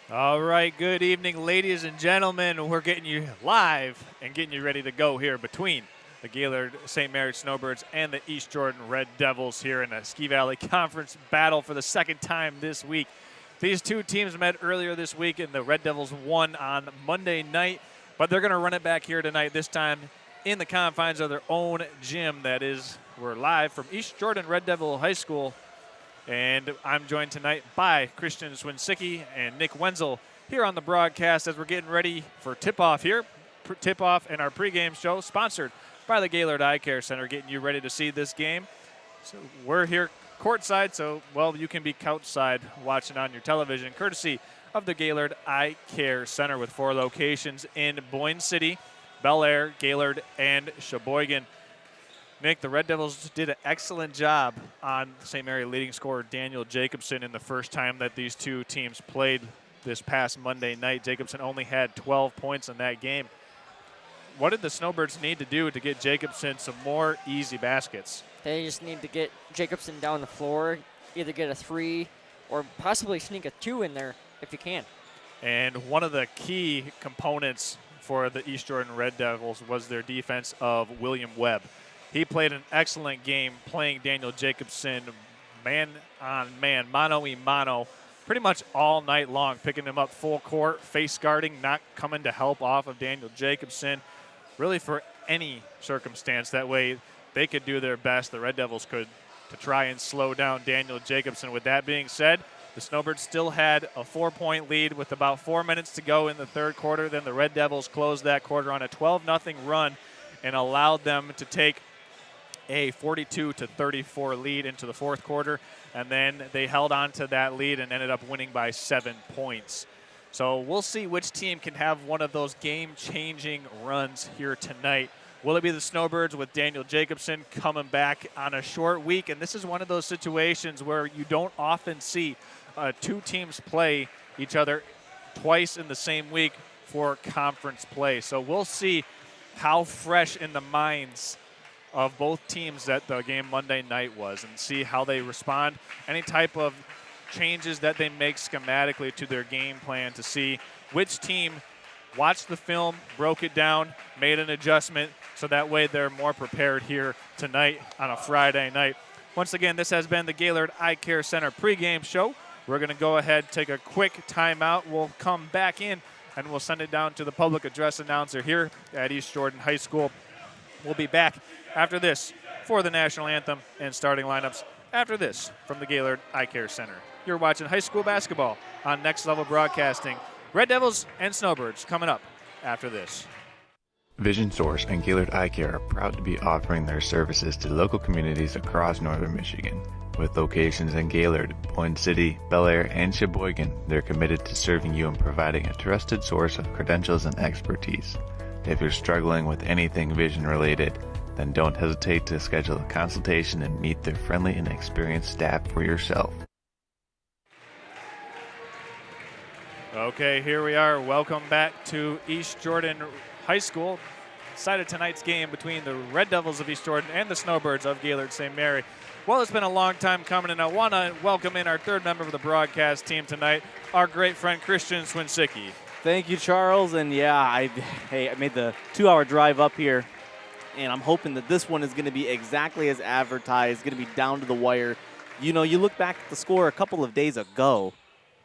All right, good evening, ladies and gentlemen. We're getting you live and getting you ready to go here between the Gaylord St. Mary's Snowbirds and the East Jordan Red Devils here in a Ski Valley Conference battle for the second time this week. These two teams met earlier this week, and the Red Devils won on Monday night, but they're going to run it back here tonight, this time in the confines of their own gym. That is, we're live from East Jordan Red Devil High School. And I'm joined tonight by Christian Swinsicki and Nick Wenzel here on the broadcast as we're getting ready for tip-off here. Tip-off in our pregame show, sponsored by the Gaylord Eye Care Center, getting you ready to see this game. So we're here courtside, so, well, you can be couchside watching on your television, courtesy of the Gaylord Eye Care Center with 4 locations in Boyne City, Bel Air, Gaylord, and Sheboygan. Nick, the Red Devils did an excellent job on St. Mary leading scorer Daniel Jacobson in the first time that these two teams played this past Monday night. Jacobson only had 12 points in that game. What did the Snowbirds need to do to get Jacobson some more easy baskets? They just need to get Jacobson down the floor, either get a 3 or possibly sneak a 2 in there if you can. And one of the key components for the East Jordan Red Devils was their defense of William Webb. He played an excellent game playing Daniel Jacobson man-on-man, mano-a-mano, pretty much all night long, picking him up full court, face guarding, not coming to help off of Daniel Jacobson, really for any circumstance. That way they could do their best, the Red Devils could, to try and slow down Daniel Jacobson. With that being said, the Snowbirds still had a 4-point lead with about 4 minutes to go in the third quarter. Then the Red Devils closed that quarter on a 12-0 run and allowed them to take a 42-34 lead into the fourth quarter, and then they held on to that lead and ended up winning by 7 points. So we'll see which team can have one of those game-changing runs here tonight. Will it be the Snowbirds with Daniel Jacobson coming back on a short week? And this is one of those situations where you don't often see two teams play each other twice in the same week for conference play. So we'll see how fresh in the minds of both teams that the game Monday night was, and see how they respond, any type of changes that they make schematically to their game plan, to see which team watched the film, broke it down, made an adjustment, so that way they're more prepared here tonight on a Friday night. Once again, this has been the Gaylord Eye Care Center pregame show. We're going to go ahead, take a quick timeout. We'll come back in, and we'll send it down to the public address announcer here at East Jordan High School. We'll be back after this for the national anthem and starting lineups. After this from the Gaylord Eye Care Center. You're watching high school basketball on Next Level Broadcasting. Red Devils and Snowbirds coming up after this. Vision Source and Gaylord Eye Care are proud to be offering their services to local communities across northern Michigan. With locations in Gaylord, Boyne City, Bel Air, and Sheboygan, they're committed to serving you and providing a trusted source of credentials and expertise. If you're struggling with anything vision-related, then don't hesitate to schedule a consultation and meet their friendly and experienced staff for yourself. Okay, here we are. Welcome back to East Jordan High School. Decided tonight's game between the Red Devils of East Jordan and the Snowbirds of Gaylord St. Mary. Well, it's been a long time coming, and I want to welcome in our third member of the broadcast team tonight, our great friend Christian Swinsicki. Thank you, Charles. And yeah, I made the 2-hour drive up here, and I'm hoping that this one is going to be exactly as advertised, going to be down to the wire. You know, you look back at the score a couple of days ago.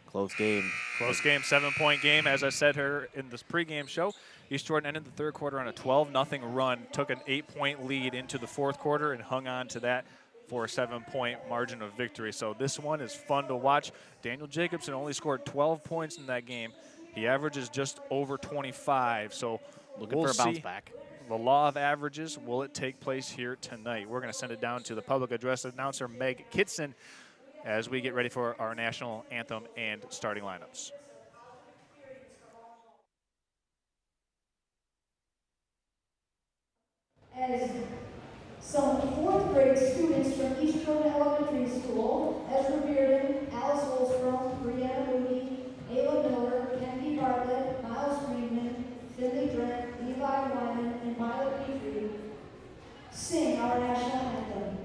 Close game. Close game, 7-point game. As I said here in this pregame show, East Jordan ended the third quarter on a 12-0 run, took an 8-point lead into the fourth quarter and hung on to that for a 7-point margin of victory. So this one is fun to watch. Daniel Jacobson only scored 12 points in that game. He averages just over 25. So looking for a bounce back. The law of averages, will it take place here tonight? We're going to send it down to the public address announcer, Meg Kitson, as we get ready for our national anthem and starting lineups. As some fourth grade students from East Jordan Elementary School, Ezra Bearden, Alice Holstrom, Brianna Moody, Ayla Miller, Kennedy Bartlett, Miles Friedman, Finley Drent, Levi Wyman, and Violet Petrie, sing our national anthem.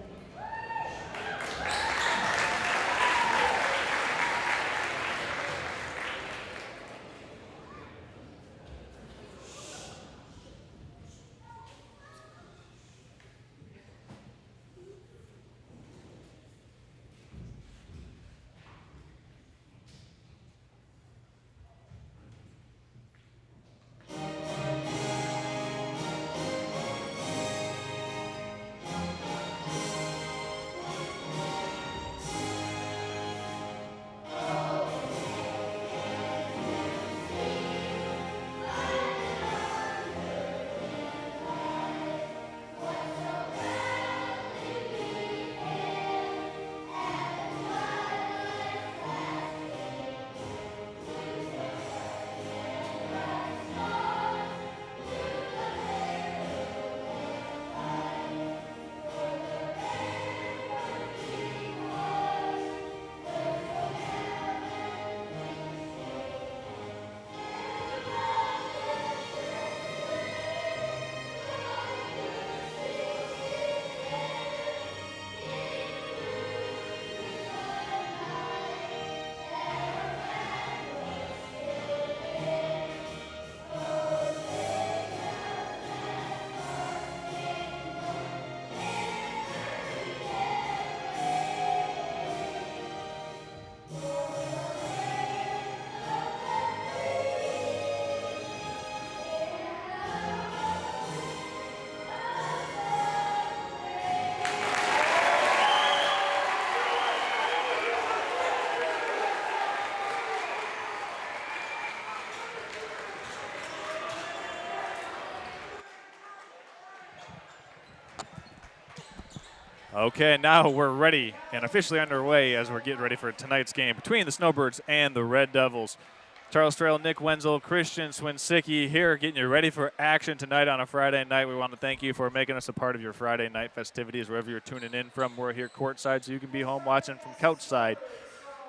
Okay, now we're ready and officially underway as we're getting ready for tonight's game between the Snowbirds and the Red Devils. Charles Trail, Nick Wenzel, Christian Swinsicki here getting you ready for action tonight on a Friday night. We want to thank you for making us a part of your Friday night festivities wherever you're tuning in from. We're here courtside so you can be home watching from couchside.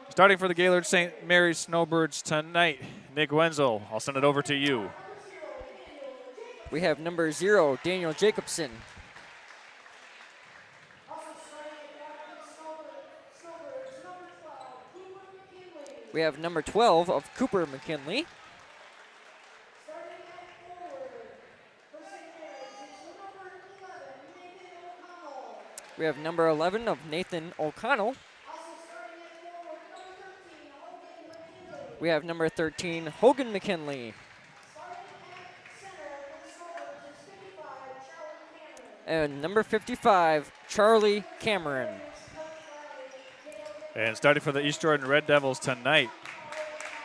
Starting for the Gaylord St. Mary's Snowbirds tonight, Nick Wenzel, I'll send it over to you. We have number 0, Daniel Jacobson. We have number 12 of Cooper McKinley. We have number 11 of Nathan O'Connell. We have number 13, Hogan McKinley. And number 55, Charlie Cameron. And starting for the East Jordan Red Devils tonight,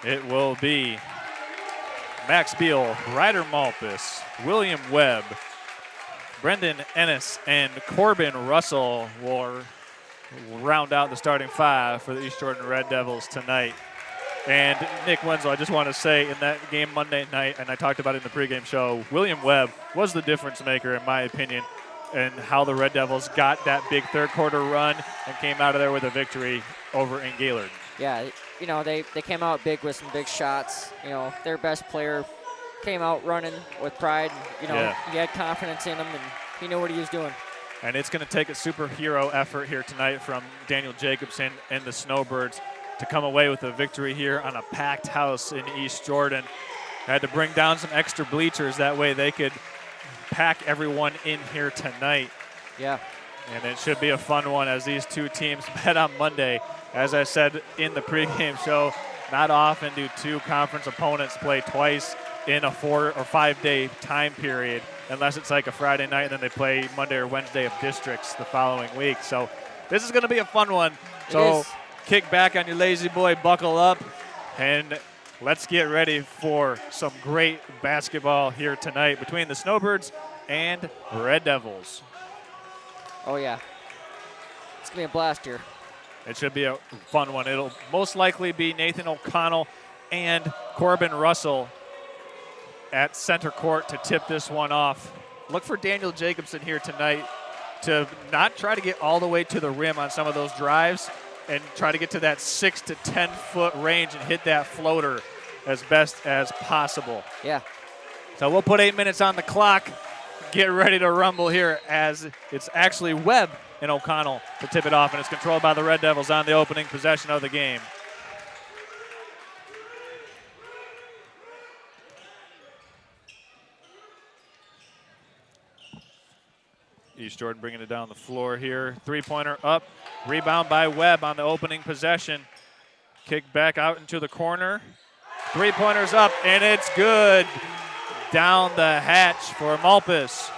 it will be Max Beal, Ryder Malpus, William Webb, Brendan Ennis, and Corbin Russell will round out the starting 5 for the East Jordan Red Devils tonight. And Nick Wenzel, I just want to say in that game Monday night, and I talked about it in the pregame show, William Webb was the difference maker in my opinion, and how the Red Devils got that big third quarter run and came out of there with a victory over in Gaylord. Yeah, you know, they came out big with some big shots. You know, their best player came out running with pride. You know, he had confidence in him, and he knew what he was doing. And it's going to take a superhero effort here tonight from Daniel Jacobson and the Snowbirds to come away with a victory here on a packed house in East Jordan. Had to bring down some extra bleachers, that way they could pack everyone in here tonight. Yeah. And it should be a fun one as these two teams met on Monday. As I said in the pregame show, not often do two conference opponents play twice in a 4 or 5 day time period, unless it's like a Friday night and then they play Monday or Wednesday of districts the following week. So this is going to be a fun one. So kick back on your lazy boy, buckle up, and let's get ready for some great basketball here tonight between the Snowbirds and Red Devils. Oh, yeah. It's going to be a blast here. It should be a fun one. It'll most likely be Nathan O'Connell and Corbin Russell at center court to tip this one off. Look for Daniel Jacobson here tonight to not try to get all the way to the rim on some of those drives and try to get to that 6 to 10 foot range and hit that floater as best as possible. Yeah. So we'll put 8 minutes on the clock. Get ready to rumble here as it's actually Webb and O'Connell to tip it off, and it's controlled by the Red Devils on the opening possession of the game. East Jordan bringing it down the floor here. Three-pointer up. Rebound by Webb on the opening possession. Kick back out into the corner. Three-pointers up, and it's good. Down the hatch for Malpus.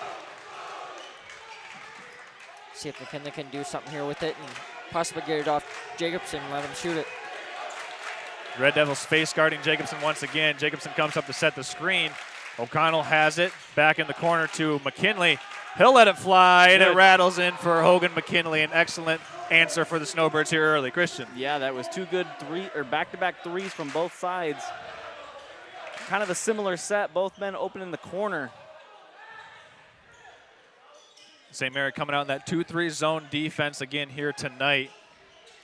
See if McKinley can do something here with it and possibly get it off Jacobson and let him shoot it. Red Devils face guarding Jacobson once again. Jacobson comes up to set the screen. O'Connell has it. Back in the corner to McKinley. He'll let it fly, and it rattles in for Hogan McKinley. An excellent answer for the Snowbirds here early. Christian. Yeah, that was two good back-to-back threes from both sides. Kind of a similar set. Both men open in the corner. St. Mary coming out in that 2-3 zone defense again here tonight.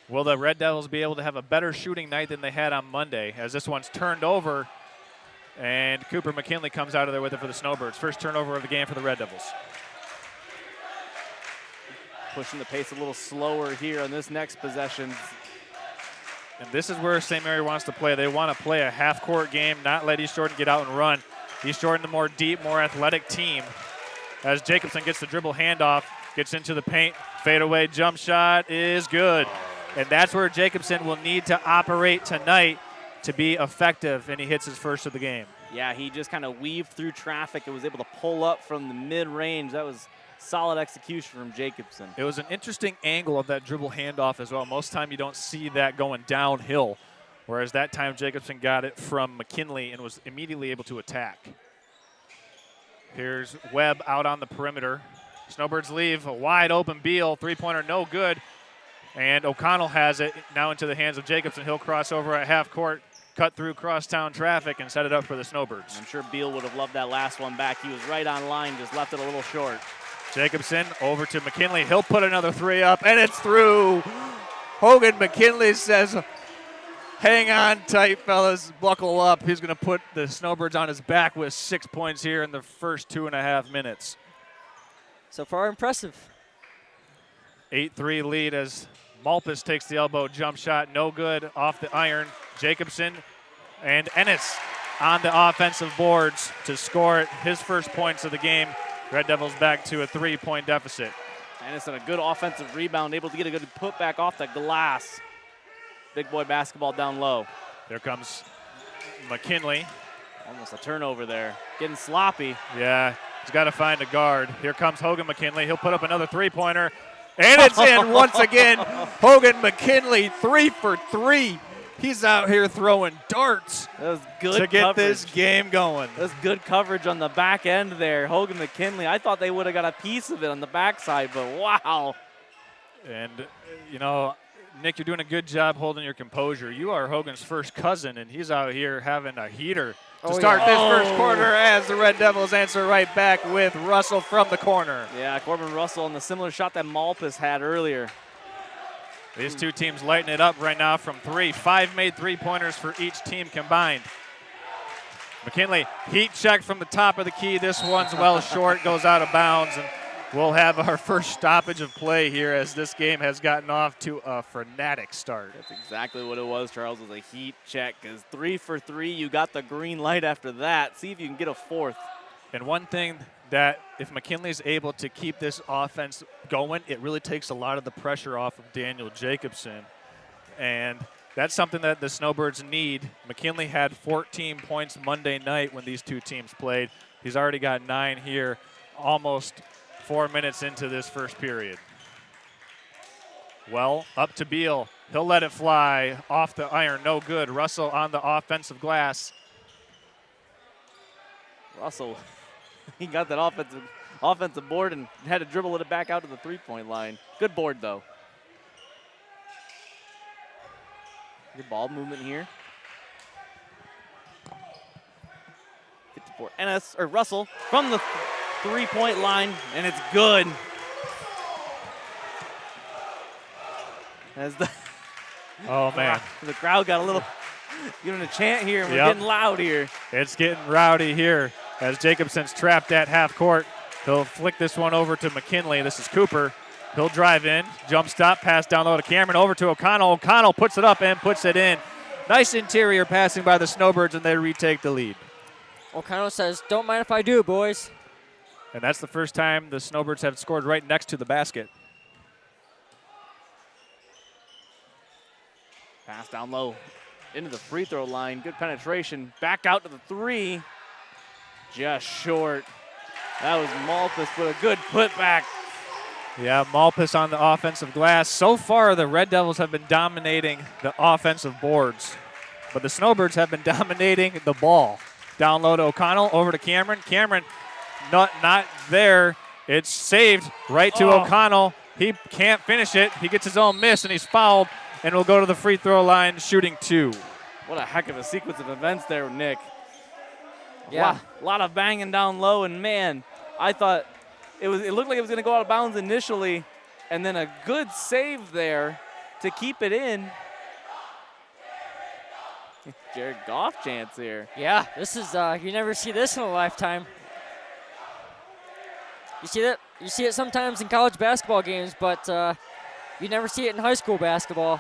Will the Red Devils be able to have a better shooting night than they had on Monday, as this one's turned over, and Cooper McKinley comes out of there with it for the Snowbirds. First turnover of the game for the Red Devils. Pushing the pace a little slower here on this next possession. And this is where St. Mary wants to play. They want to play a half-court game, not let East Jordan get out and run. East Jordan, the more deep, more athletic team. As Jacobson gets the dribble handoff, gets into the paint, fadeaway jump shot is good. And that's where Jacobson will need to operate tonight to be effective, and he hits his first of the game. Yeah, he just kind of weaved through traffic and was able to pull up from the mid-range. That was solid execution from Jacobson. It was an interesting angle of that dribble handoff as well. Most time you don't see that going downhill, whereas that time Jacobson got it from McKinley and was immediately able to attack. Here's Webb out on the perimeter. Snowbirds leave a wide open Beal. Three-pointer no good. And O'Connell has it now into the hands of Jacobson. He'll cross over at half court, cut through crosstown traffic, and set it up for the Snowbirds. I'm sure Beal would have loved that last one back. He was right on line, just left it a little short. Jacobson over to McKinley. He'll put another three up, and it's through. Hogan McKinley says, hang on tight, fellas. Buckle up. He's going to put the Snowbirds on his back with 6 points here in the first 2.5 minutes. So far, impressive. 8-3 lead as Malpas takes the elbow jump shot. No good off the iron. Jacobson and Ennis on the offensive boards to score it. His first points of the game. Red Devils back to a 3-point deficit. Ennis on a good offensive rebound, able to get a good putback off the glass. Big boy basketball down low. There comes McKinley. Almost a turnover there. Getting sloppy. Yeah, he's got to find a guard. Here comes Hogan McKinley. He'll put up another three-pointer. And it's in once again. Hogan McKinley, 3 for 3. He's out here throwing darts that was good to get coverage. this game going. That was good coverage on the back end there. Hogan McKinley, I thought they would have got a piece of it on the backside, but wow. And, you know, Nick, you're doing a good job holding your composure. You are Hogan's first cousin, and he's out here having a heater to start this first quarter as the Red Devils answer right back with Russell from the corner. Yeah, Corbin Russell on the similar shot that Malpas had earlier. These two teams lighting it up right now from 3. 5 made three-pointers for each team combined. McKinley, heat check from the top of the key. This one's well short, goes out of bounds, and we'll have our first stoppage of play here as this game has gotten off to a frenetic start. That's exactly what it was, Charles, was a heat check. Because 3 for 3, you got the green light after that. See if you can get a fourth. And one thing that if McKinley's able to keep this offense going, it really takes a lot of the pressure off of Daniel Jacobson. And that's something that the Snowbirds need. McKinley had 14 points Monday night when these two teams played. He's already got 9 here, almost 4 minutes into this first period. Well, up to Beal. He'll let it fly off the iron. No good. Russell on the offensive glass. Russell, he got that offensive board and had to dribble it back out to the three-point line. Good board, though. Good ball movement here. 54. Ennis, or Russell from the three-point line, and it's good. As the Oh, man. The crowd got a little, giving a chant here, and we're getting loud here. It's getting rowdy here as Jacobson's trapped at half court. He'll flick this one over to McKinley. This is Cooper. He'll drive in, jump stop, pass down low to Cameron, over to O'Connell. O'Connell puts it up and puts it in. Nice interior passing by the Snowbirds, and they retake the lead. O'Connell says, don't mind if I do, boys. And that's the first time the Snowbirds have scored right next to the basket. Pass down low into the free throw line. Good penetration. Back out to the three. Just short. That was Malpas, but a good putback. Yeah, Malpas on the offensive glass. So far, the Red Devils have been dominating the offensive boards, but the Snowbirds have been dominating the ball. Down low to O'Connell, over to Cameron. Cameron not there. It's saved right to O'Connell. He can't finish it. He gets his own miss, and he's fouled, and will go to the free throw line shooting 2. What a heck of a sequence of events there, Nick. Yeah. A lot of banging down low, and man, I thought it looked like it was going to go out of bounds initially, and then a good save there to keep it in. Jared Goff chance here. Yeah, this is, you never see this in a lifetime. You see that? You see it sometimes in college basketball games, but you never see it in high school basketball.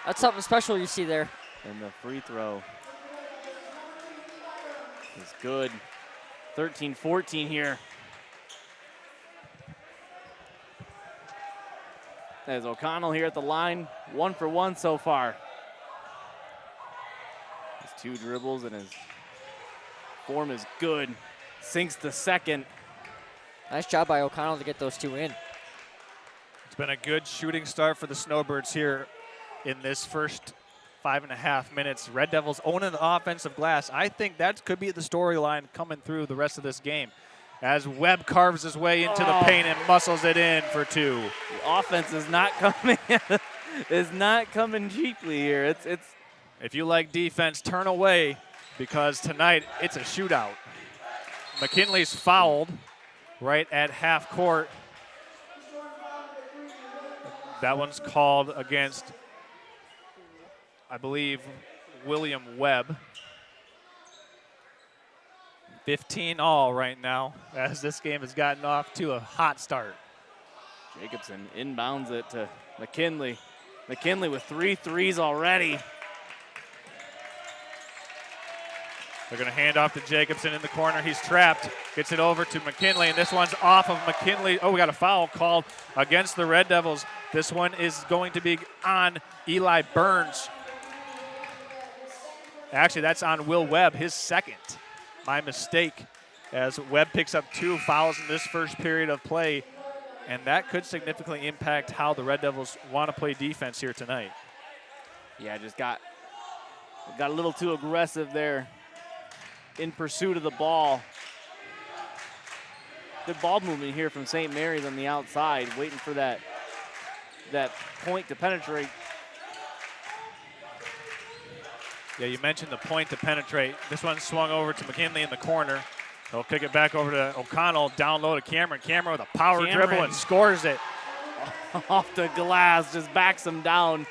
That's something special you see there. And the free throw is good. 13-14 here. There's O'Connell here at the line. 1 for 1 so far. His 2 dribbles and his form is good. Sinks the second. Nice job by O'Connell to get those 2 in. It's been a good shooting start for the Snowbirds here in this first 5.5 minutes. Red Devils owning the offensive glass. I think that could be the storyline coming through the rest of this game. as Webb carves his way into the paint and muscles it in for 2. The offense is not coming cheaply here. It's If you like defense, turn away because tonight it's a shootout. McKinley's fouled right at half court. That one's called against, I believe, William Webb. 15 all right now as this game has gotten off to a hot start. Jacobson inbounds it to McKinley. McKinley with 3 threes already. They're going to hand off to Jacobson in the corner. He's trapped. Gets it over to McKinley, and this one's off of McKinley. Oh, we got a foul called against the Red Devils. This one is going to be on Eli Burns. Actually, that's on Will Webb, his second. My mistake, as Webb picks up 2 fouls in this first period of play, and that could significantly impact how the Red Devils want to play defense here tonight. Yeah, just got a little too aggressive there in pursuit of the ball. Good ball movement here from St. Mary's on the outside, waiting for that point to penetrate. Yeah, you mentioned the point to penetrate. This one swung over to McKinley in the corner. They'll kick it back over to O'Connell, down low to Cameron. Cameron with a power dribble and scores it. Off the glass, just backs him down.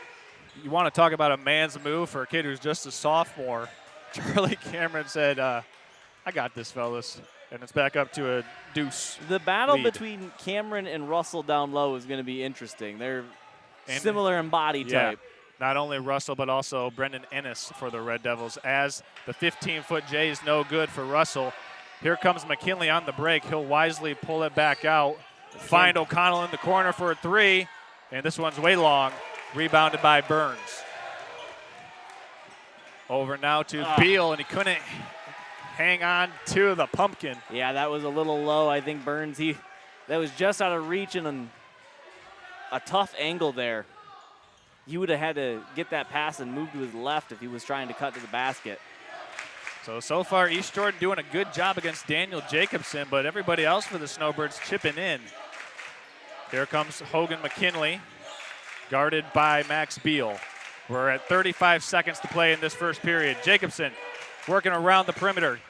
You want to talk about a man's move for a kid who's just a sophomore. Charlie Cameron said, I got this, fellas. And it's back up to a deuce. The battle lead between Cameron and Russell down low is going to be interesting. They're similar in body type. Not only Russell, but also Brendan Ennis for the Red Devils, as the 15-foot J is no good for Russell. Here comes McKinley on the break. He'll wisely pull it back out. Find O'Connell in the corner for a 3, and this one's way long. Rebounded by Burns. Over now to Beal, and he couldn't hang on to the pumpkin. Yeah, that was a little low. I think Burns, that was just out of reach and a tough angle there. He would have had to get that pass and move to his left if he was trying to cut to the basket. So far, East Jordan doing a good job against Daniel Jacobson, but everybody else for the Snowbirds chipping in. Here comes Hogan McKinley, guarded by Max Beal. We're at 35 seconds to play in this first period. Jacobson working around the perimeter,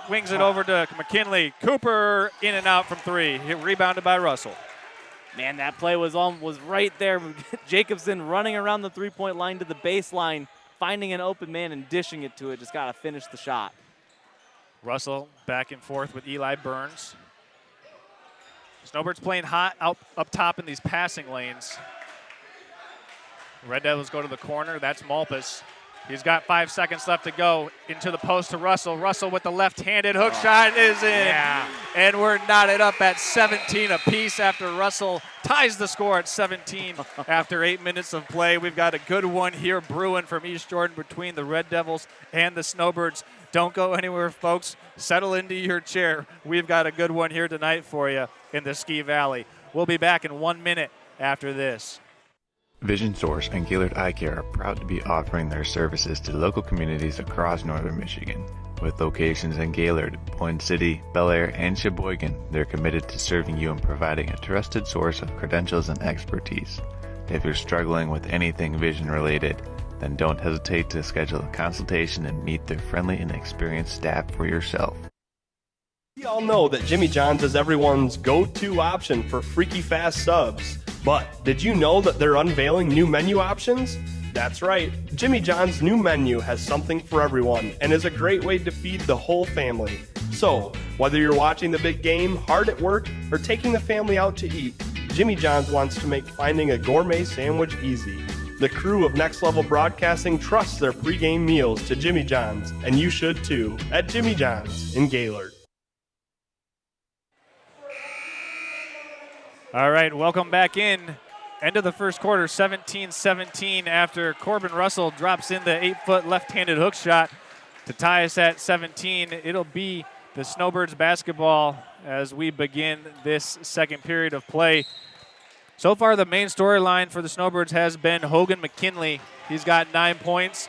swings it over to McKinley. Cooper in and out from 3, rebounded by Russell. Man, that play was right there. Jacobson running around the three-point line to the baseline, finding an open man and dishing it to it. Just got to finish the shot. Russell back and forth with Eli Burns. Snowbirds playing hot up top in these passing lanes. Red Devils go to the corner. That's Malpas. He's got 5 seconds left to go. Into the post to Russell. Russell with the left-handed hook shot is in. Yeah. And we're knotted up at 17 apiece after Russell ties the score at 17 after 8 minutes of play. We've got a good one here brewing from East Jordan between the Red Devils and the Snowbirds. Don't go anywhere, folks. Settle into your chair. We've got a good one here tonight for you in the Ski Valley. We'll be back in 1 minute after this. Vision Source and Gaylord Eye Care are proud to be offering their services to local communities across northern Michigan. With locations in Gaylord, Point City, Bel Air, and Sheboygan, they're committed to serving you and providing a trusted source of credentials and expertise. If you're struggling with anything vision related, then don't hesitate to schedule a consultation and meet their friendly and experienced staff for yourself. We all know that Jimmy John's is everyone's go-to option for freaky fast subs. But did you know that they're unveiling new menu options? That's right, Jimmy John's new menu has something for everyone and is a great way to feed the whole family. So, whether you're watching the big game, hard at work, or taking the family out to eat, Jimmy John's wants to make finding a gourmet sandwich easy. The crew of Next Level Broadcasting trusts their pregame meals to Jimmy John's, and you should too, at Jimmy John's in Gaylord. All right, welcome back in. End of the first quarter, 17-17 after Corbin Russell drops in the 8-foot left-handed hook shot to tie us at 17. It'll be the Snowbirds basketball as we begin this second period of play. So far, the main storyline for the Snowbirds has been Hogan McKinley. He's got 9 points,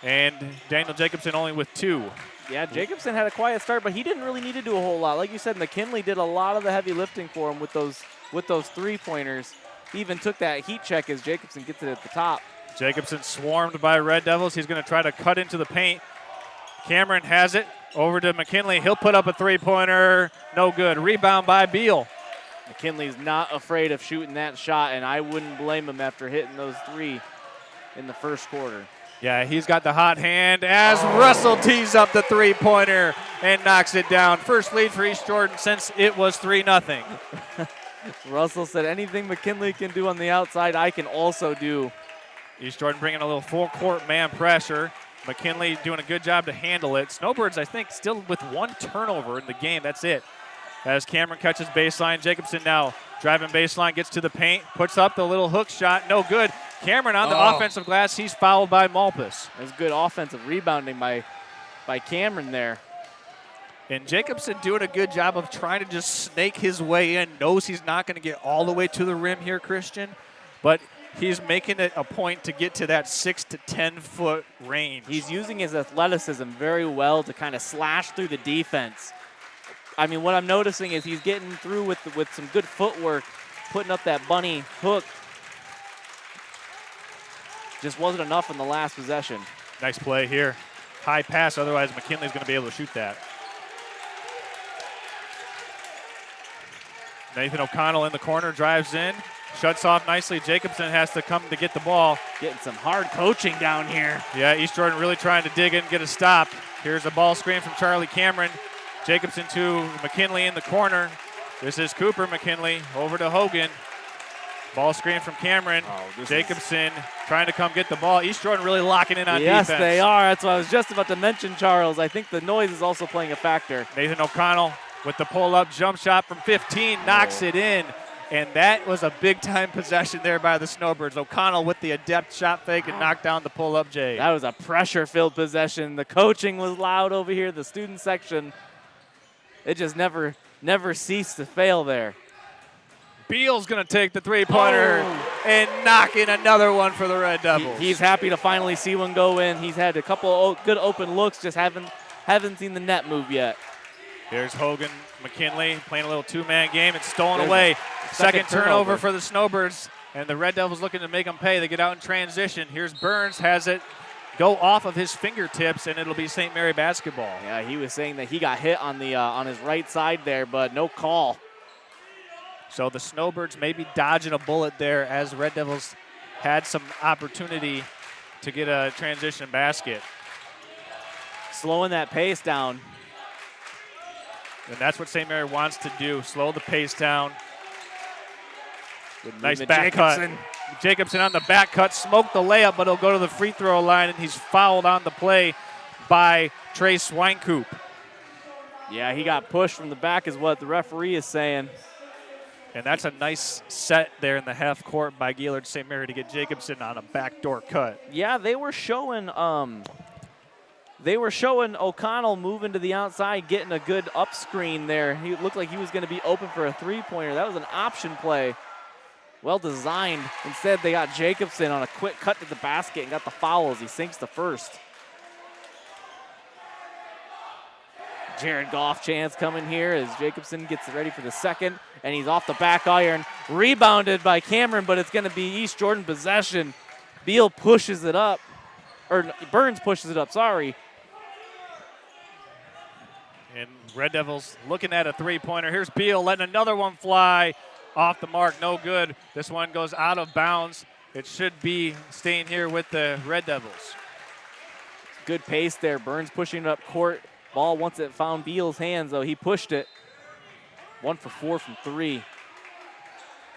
and Daniel Jacobson only with 2. Yeah, Jacobson had a quiet start, but he didn't really need to do a whole lot. Like you said, McKinley did a lot of the heavy lifting for him with those 3-pointers. He even took that heat check as Jacobson gets it at the top. Jacobson swarmed by Red Devils. He's going to try to cut into the paint. Cameron has it over to McKinley. He'll put up a 3-pointer. No good. Rebound by Beal. McKinley's not afraid of shooting that shot, and I wouldn't blame him after hitting those 3 in the first quarter. Yeah, he's got the hot hand as Russell tees up the 3-pointer and knocks it down. First lead for East Jordan since it was 3-0. Russell said, anything McKinley can do on the outside, I can also do. East Jordan bringing a little full-court man pressure. McKinley doing a good job to handle it. Snowbirds, I think, still with 1 turnover in the game. That's it. As Cameron catches baseline, Jacobson now driving baseline, gets to the paint, puts up the little hook shot. No good. Cameron on the offensive glass. He's fouled by Malpas. That's good offensive rebounding by Cameron there. And Jacobson doing a good job of trying to just snake his way in. Knows he's not going to get all the way to the rim here, Christian. But he's making it a point to get to that 6 to 10-foot range. He's using his athleticism very well to kind of slash through the defense. I mean, what I'm noticing is he's getting through with some good footwork, putting up that bunny hook. Just wasn't enough in the last possession. Nice play here. High pass, otherwise McKinley's going to be able to shoot that. Nathan O'Connell in the corner, drives in, shuts off nicely. Jacobson has to come to get the ball. Getting some hard coaching down here. Yeah, East Jordan really trying to dig in and get a stop. Here's a ball screen from Charlie Cameron. Jacobson to McKinley in the corner. This is Cooper McKinley over to Hogan. Ball screen from Cameron. Jacobson trying to come get the ball. East Jordan really locking in on defense. Yes, they are. That's what I was just about to mention, Charles. I think the noise is also playing a factor. Nathan O'Connell with the pull-up jump shot from 15, knocks it in. And that was a big-time possession there by the Snowbirds. O'Connell with the adept shot fake and knocked down the pull-up J. That was a pressure-filled possession. The coaching was loud over here. The student section, it just never ceased to fail there. Beal's going to take the 3-pointer and knock in another one for the Red Devils. He's happy to finally see one go in. He's had a couple of good open looks, just haven't seen the net move yet. Here's Hogan McKinley playing a little 2-man game. It's stolen away. Second turnover for the Snowbirds, and the Red Devils looking to make them pay. They get out in transition. Here's Burns, has it go off of his fingertips, and it'll be St. Mary basketball. Yeah, he was saying that he got hit on the on his right side there, but no call. So the Snowbirds maybe dodging a bullet there as the Red Devils had some opportunity to get a transition basket. Slowing that pace down. And that's what St. Mary wants to do, slow the pace down. Nice back cut. Jacobson on the back cut, smoked the layup, but he'll go to the free throw line, and he's fouled on the play by Trey Swinecoop. Yeah, he got pushed from the back is what the referee is saying. And that's a nice set there in the half court by Gaylord St. Mary to get Jacobson on a backdoor cut. Yeah, they were showing O'Connell moving to the outside, getting a good up screen there. He looked like he was going to be open for a 3-pointer. That was an option play. Well designed. Instead, they got Jacobson on a quick cut to the basket and got the foul as he sinks the first. Jared Goff chance coming here as Jacobson gets ready for the second, and he's off the back iron. Rebounded by Cameron, but it's going to be East Jordan possession. Beal pushes it up, or Burns pushes it up, sorry. And Red Devils looking at a 3-pointer. Here's Beal letting another one fly. Off the mark, no good. This one goes out of bounds. It should be staying here with the Red Devils. Good pace there. Burns pushing it up court. Ball, once it found Beal's hands, though, he pushed it. 1 for 4 from 3.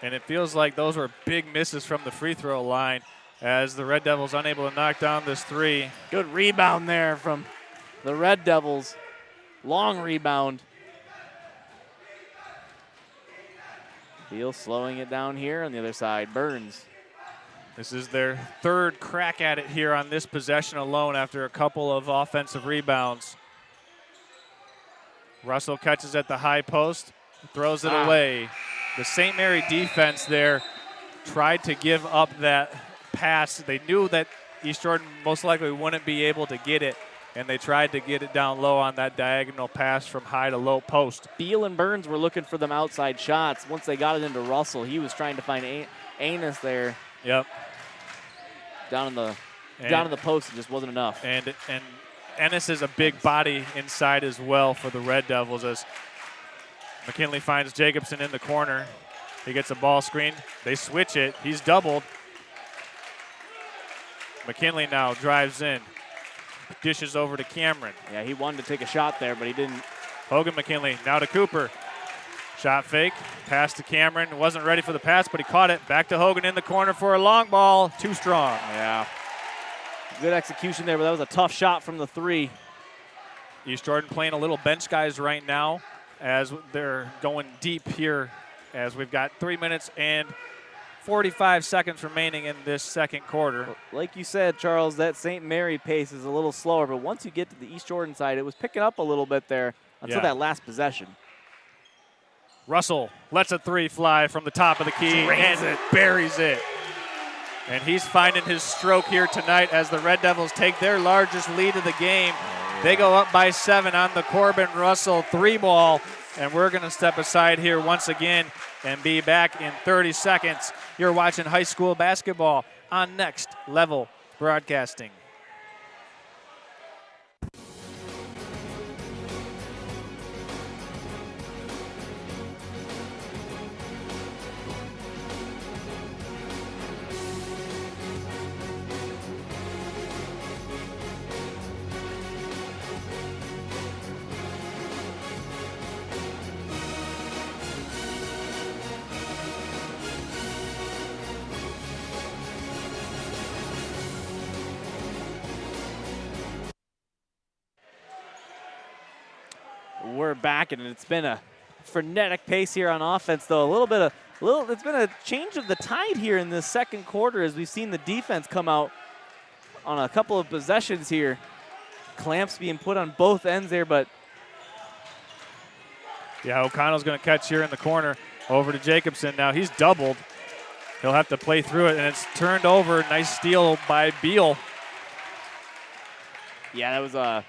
And it feels like those were big misses from the free throw line as the Red Devils unable to knock down this 3. Good rebound there from the Red Devils. Long rebound. Beal slowing it down here on the other side. Burns. This is their third crack at it here on this possession alone after a couple of offensive rebounds. Russell catches at the high post, throws it away. The St. Mary defense there tried to give up that pass. They knew that East Jordan most likely wouldn't be able to get it. and they tried to get it down low on that diagonal pass from high to low post. Beal and Burns were looking for them outside shots. Once they got it into Russell, he was trying to find Anus there. Yep. Down in the post, it just wasn't enough. And Ennis is a big body inside as well for the Red Devils as McKinley finds Jacobson in the corner. He gets a ball screen. They switch it. He's doubled. McKinley now drives in. Dishes over to Cameron. Yeah, he wanted to take a shot there, but he didn't. Hogan McKinley now to Cooper. Shot fake. Pass to Cameron. Wasn't ready for the pass, but he caught it. Back to Hogan in the corner for a long ball. Too strong. Yeah. Good execution there, but that was a tough shot from the three. East Jordan playing a little bench guys right now as they're going deep here as we've got 3 minutes and 45 seconds remaining in this second quarter. Like you said, Charles, that St. Mary pace is a little slower, but once you get to the East Jordan side, it was picking up a little bit there until that last possession. Russell lets a three fly from the top of the key and buries it. And he's finding his stroke here tonight as the Red Devils take their largest lead of the game. They go up by 7 on the Corbin Russell 3-ball. And we're going to step aside here once again and be back in 30 seconds. You're watching high school basketball on Next Level Broadcasting. We're back, and it's been a frenetic pace here on offense, though. It's been a change of the tide here in this second quarter as we've seen the defense come out on a couple of possessions here. Clamps being put on both ends there, but yeah, O'Connell's going to catch here in the corner over to Jacobson. Now he's doubled. He'll have to play through it, and it's turned over. Nice steal by Beal. Yeah, that was a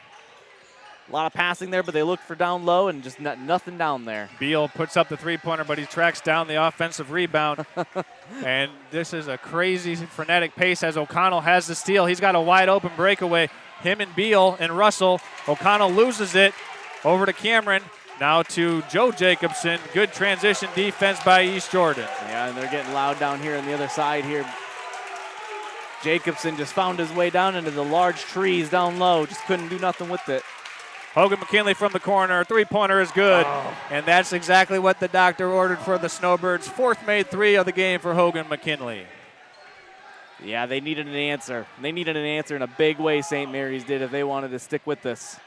lot of passing there, but they looked for down low and just nothing down there. Beal puts up the three-pointer, but he tracks down the offensive rebound. And this is a crazy, frenetic pace as O'Connell has the steal. He's got a wide-open breakaway. Him and Beal and Russell. O'Connell loses it over to Cameron. Now to Joe Jacobson. Good transition defense by East Jordan. Yeah, and they're getting loud down here on the other side here. Jacobson just found his way down into the large trees down low. Just couldn't do nothing with it. Hogan McKinley from the corner. Three-pointer is good. And that's exactly what the doctor ordered for the Snowbirds. Fourth made three of the game for Hogan McKinley. Yeah, they needed an answer. They needed an answer in a big way, St. Mary's did, if they wanted to stick with this.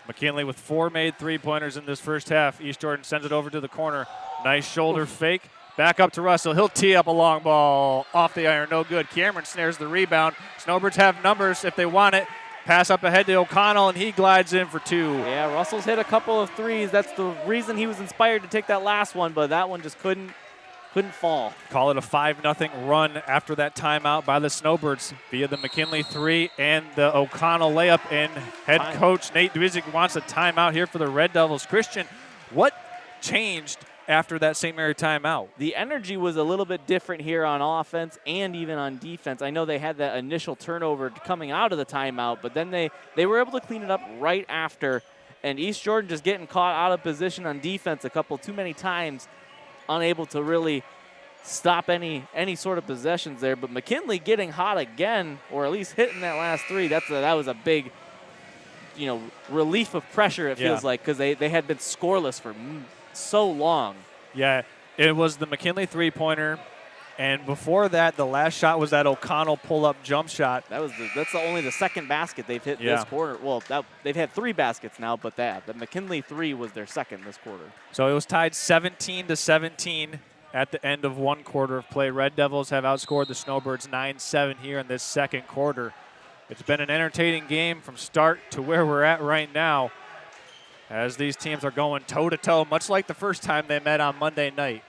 McKinley with 4 made three-pointers in this first half. East Jordan sends it over to the corner. Nice shoulder fake. Back up to Russell. He'll tee up a long ball. Off the iron, no good. Cameron snares the rebound. Snowbirds have numbers if they want it. Pass up ahead to O'Connell, and he glides in for 2. Yeah, Russell's hit a couple of threes. That's the reason he was inspired to take that last one, but that one just couldn't fall. Call it a 5-0 run after that timeout by the Snowbirds via the McKinley 3 and the O'Connell layup. And head coach Nate Dwizik wants a timeout here for the Red Devils. Christian, what changed after that St. Mary timeout? The energy was a little bit different here on offense and even on defense. I know they had that initial turnover coming out of the timeout, but then they were able to clean it up right after. And East Jordan just getting caught out of position on defense a couple too many times, unable to really stop any sort of possessions there. But McKinley getting hot again, or at least hitting that last three, that was a big, relief of pressure, it feels like, because they had been scoreless for so long. Yeah, it was the McKinley three-pointer, and before that, the last shot was that O'Connell pull-up jump shot. That's only the second basket they've hit this quarter. Well, they've had 3 baskets now, but the McKinley 3 was their second this quarter. So it was tied 17-17 at the end of one quarter of play. Red Devils have outscored the Snowbirds 9-7 here in this second quarter. It's been an entertaining game from start to where we're at right now, as these teams are going toe-to-toe, much like the first time they met on Monday night.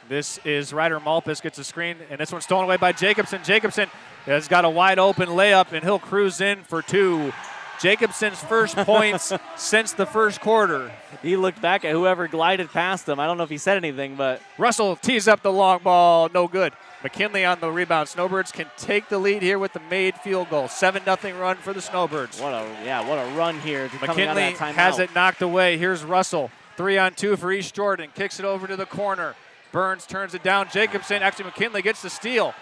This is Ryder Malpus gets a screen, and this one's stolen away by Jacobson. Jacobson has got a wide open layup, and he'll cruise in for 2. Jacobson's first points since the first quarter. He looked back at whoever glided past him. I don't know if he said anything, but Russell tees up the long ball, no good. McKinley on the rebound. Snowbirds can take the lead here with the made field goal. 7-0 run for the Snowbirds. What a run here. McKinley has it knocked away. Here's Russell. 3-on-2 for East Jordan. Kicks it over to the corner. Burns turns it down. Jacobson, actually McKinley gets the steal.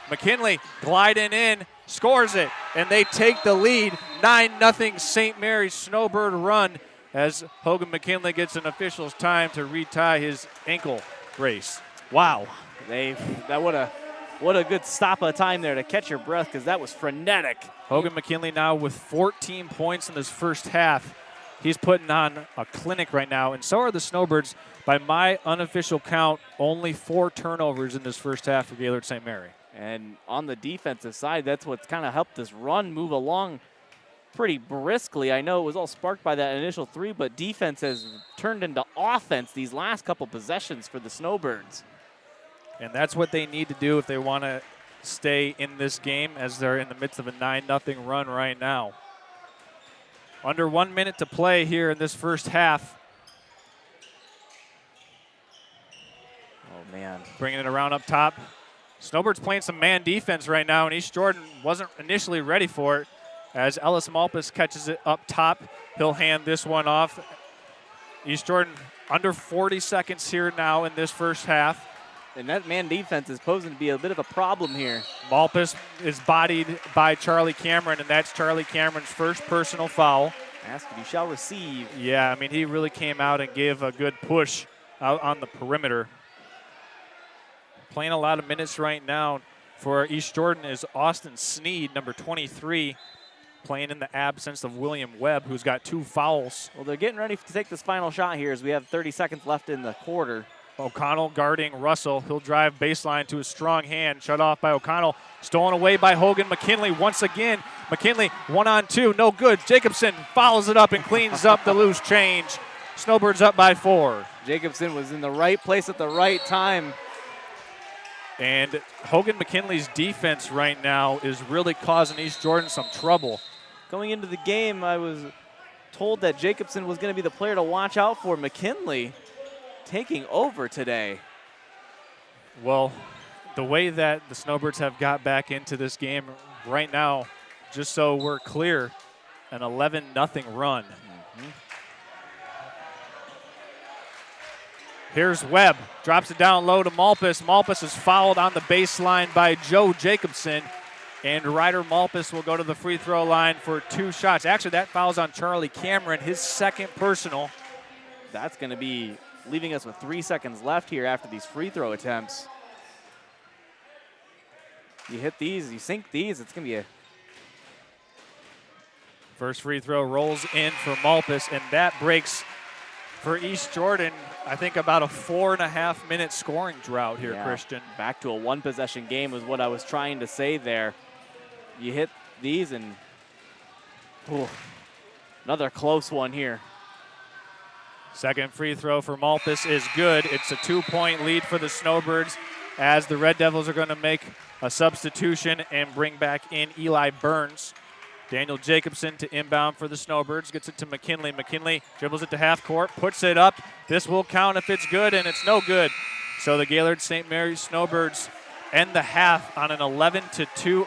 McKinley gliding in, scores it, and they take the lead. 9-0 St. Mary's Snowbird run as Hogan McKinley gets an official's time to retie his ankle brace. Wow. What a good stop of time there to catch your breath, because that was frenetic. Hogan McKinley now with 14 points in this first half. He's putting on a clinic right now, and so are the Snowbirds. By my unofficial count, only 4 turnovers in this first half for Gaylord St. Mary. And on the defensive side, that's what's kind of helped this run move along pretty briskly. I know it was all sparked by that initial 3, but defense has turned into offense these last couple possessions for the Snowbirds. And that's what they need to do if they want to stay in this game, as they're in the midst of a 9-0 run right now. Under 1 minute to play here in this first half. Oh, man. Bringing it around up top. Snowbirds playing some man defense right now, and East Jordan wasn't initially ready for it. As Ellis Malpus catches it up top, he'll hand this one off. East Jordan under 40 seconds here now in this first half. And that man defense is posing to be a bit of a problem here. Malpus is bodied by Charlie Cameron, and that's Charlie Cameron's first personal foul. Ask and you shall receive. Yeah, I mean, he really came out and gave a good push out on the perimeter. Playing a lot of minutes right now for East Jordan is Austin Sneed, number 23, playing in the absence of William Webb, who's got 2 fouls. Well, they're getting ready to take this final shot here as we have 30 seconds left in the quarter. O'Connell guarding Russell. He'll drive baseline to a strong hand. Shut off by O'Connell. Stolen away by Hogan McKinley once again. McKinley 1-on-2. No good. Jacobson follows it up and cleans up the loose change. Snowbirds up by 4. Jacobson was in the right place at the right time. And Hogan McKinley's defense right now is really causing East Jordan some trouble. Going into the game, I was told that Jacobson was going to be the player to watch out for. McKinley taking over today. Well, the way that the Snowbirds have got back into this game right now, just so we're clear, an 11-0 run. Here's Webb, drops it down low to Malpus. Malpus is fouled on the baseline by Joe Jacobson, and Ryder Malpus will go to the free throw line for 2 shots. Actually, that foul's on Charlie Cameron, his second personal. That's going to be leaving us with 3 seconds left here after these free throw attempts. You hit these, you sink these, it's going to be a... First free throw rolls in for Malpus, and that breaks for East Jordan, I think, about a 4.5-minute scoring drought here, yeah, Christian. Back to a 1-possession game is what I was trying to say there. You hit these and another close one here. Second free throw for Malpus is good. It's a 2-point lead for the Snowbirds as the Red Devils are going to make a substitution and bring back in Eli Burns. Daniel Jacobson to inbound for the Snowbirds. Gets it to McKinley. McKinley dribbles it to half court, puts it up. This will count if it's good, and it's no good. So the Gaylord St. Mary's Snowbirds end the half on an 11-2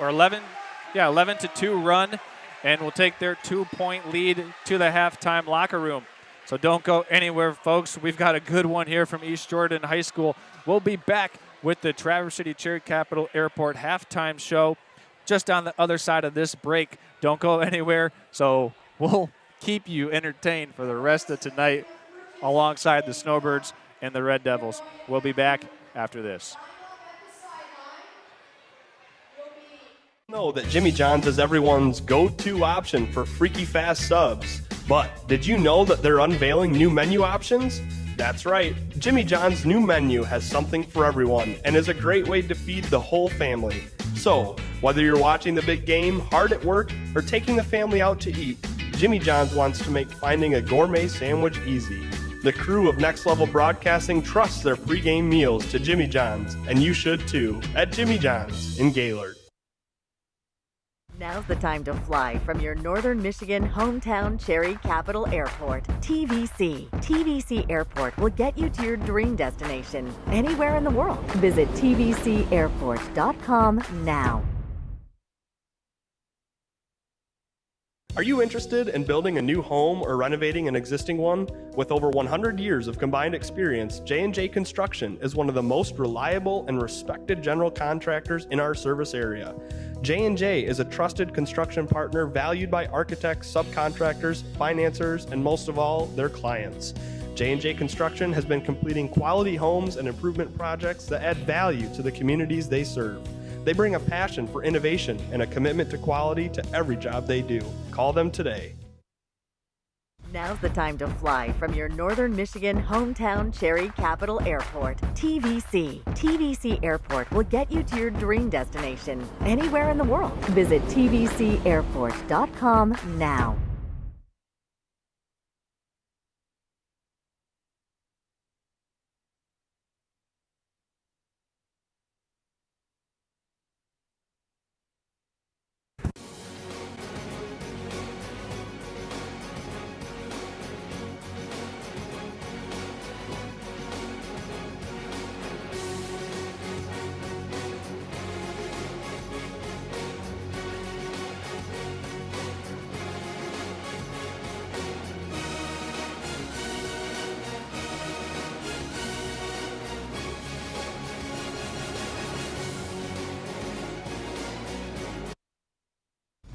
run, and will take their 2-point lead to the halftime locker room. So don't go anywhere, folks. We've got a good one here from East Jordan High School. We'll be back with the Traverse City Cherry Capital Airport halftime show just on the other side of this break. Don't go anywhere. So we'll keep you entertained for the rest of tonight alongside the Snowbirds and the Red Devils. We'll be back after this. Know that Jimmy John's is everyone's go-to option for freaky fast subs. But did you know that they're unveiling new menu options? That's right, Jimmy John's new menu has something for everyone and is a great way to feed the whole family. So, whether you're watching the big game, hard at work, or taking the family out to eat, Jimmy John's wants to make finding a gourmet sandwich easy. The crew of Next Level Broadcasting trusts their pregame meals to Jimmy John's, and you should too, at Jimmy John's in Gaylord. Now's the time to fly from your Northern Michigan hometown Cherry Capital Airport. TVC. TVC Airport will get you to your dream destination anywhere in the world. Visit tvcairport.com now. Are you interested in building a new home or renovating an existing one? With over 100 years of combined experience, J&J Construction is one of the most reliable and respected general contractors in our service area. J&J is a trusted construction partner valued by architects, subcontractors, financiers, and most of all, their clients. J&J Construction has been completing quality homes and improvement projects that add value to the communities they serve. They bring a passion for innovation and a commitment to quality to every job they do. Call them today. Now's the time to fly from your Northern Michigan hometown Cherry Capital Airport. TVC. TVC Airport will get you to your dream destination anywhere in the world. Visit tvcairport.com now.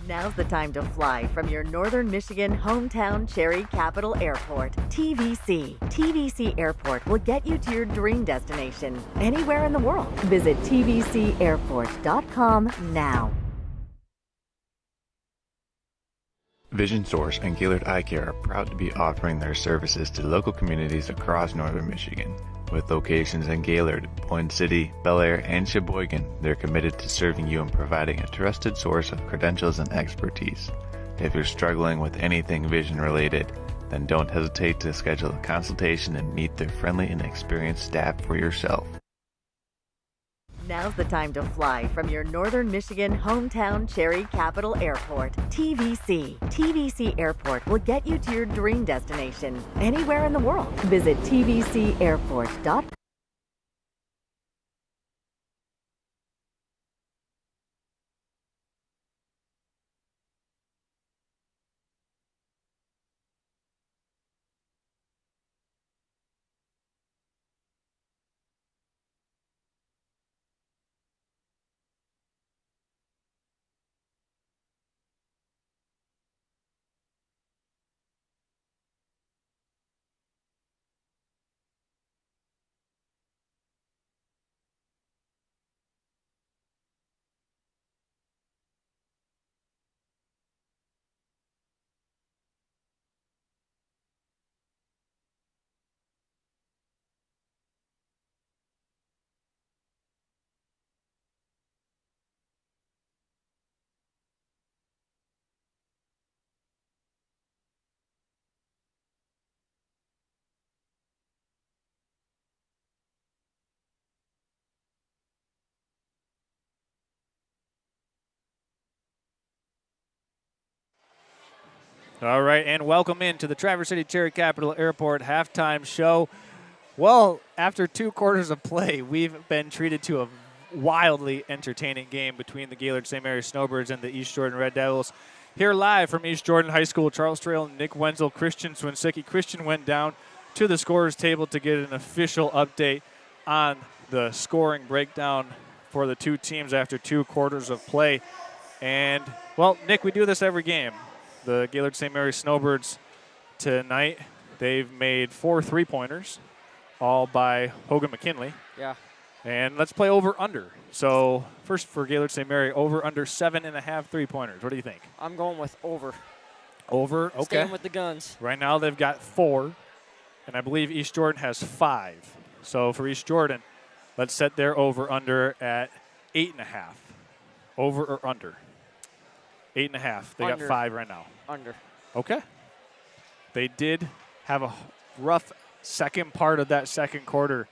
Now's the time to fly from your Northern Michigan hometown Cherry Capital Airport. TVC. TVC Airport will get you to your dream destination anywhere in the world. Visit tvcairport.com now. Vision Source and Gaylord Eye Care are proud to be offering their services to local communities across northern Michigan. With locations in Gaylord, Boyne City, Bel Air, and Sheboygan, they're committed to serving you and providing a trusted source of credentials and expertise. If you're struggling with anything vision related, then don't hesitate to schedule a consultation and meet their friendly and experienced staff for yourself. Now's the time to fly from your Northern Michigan hometown Cherry Capital Airport. TVC. TVC Airport will get you to your dream destination anywhere in the world. Visit tvcairport.com. All right, and welcome into the Traverse City Cherry Capital Airport halftime show. Well, after 2 quarters of play, we've been treated to a wildly entertaining game between the Gaylord St. Mary's Snowbirds and the East Jordan Red Devils. Here live from East Jordan High School, Charles Trail, Nick Wenzel, Christian Swinsicki. Christian went down to the scorer's table to get an official update on the scoring breakdown for the two teams after 2 quarters of play. And, well, Nick, we do this every game. The Gaylord St. Mary's Snowbirds tonight, they've made 4 3-pointers, all by Hogan McKinley. Yeah. And let's play over-under. So first for Gaylord St. Mary, over-under 7.5 3-pointers. What do you think? I'm going with over. Over, okay. Staying with the guns. Right now they've got 4, and I believe East Jordan has 5. So for East Jordan, let's set their over-under at 8.5. Over or under? 8.5. They Under. got 5 right now. Under. Okay. They did have a rough second part of that second quarter,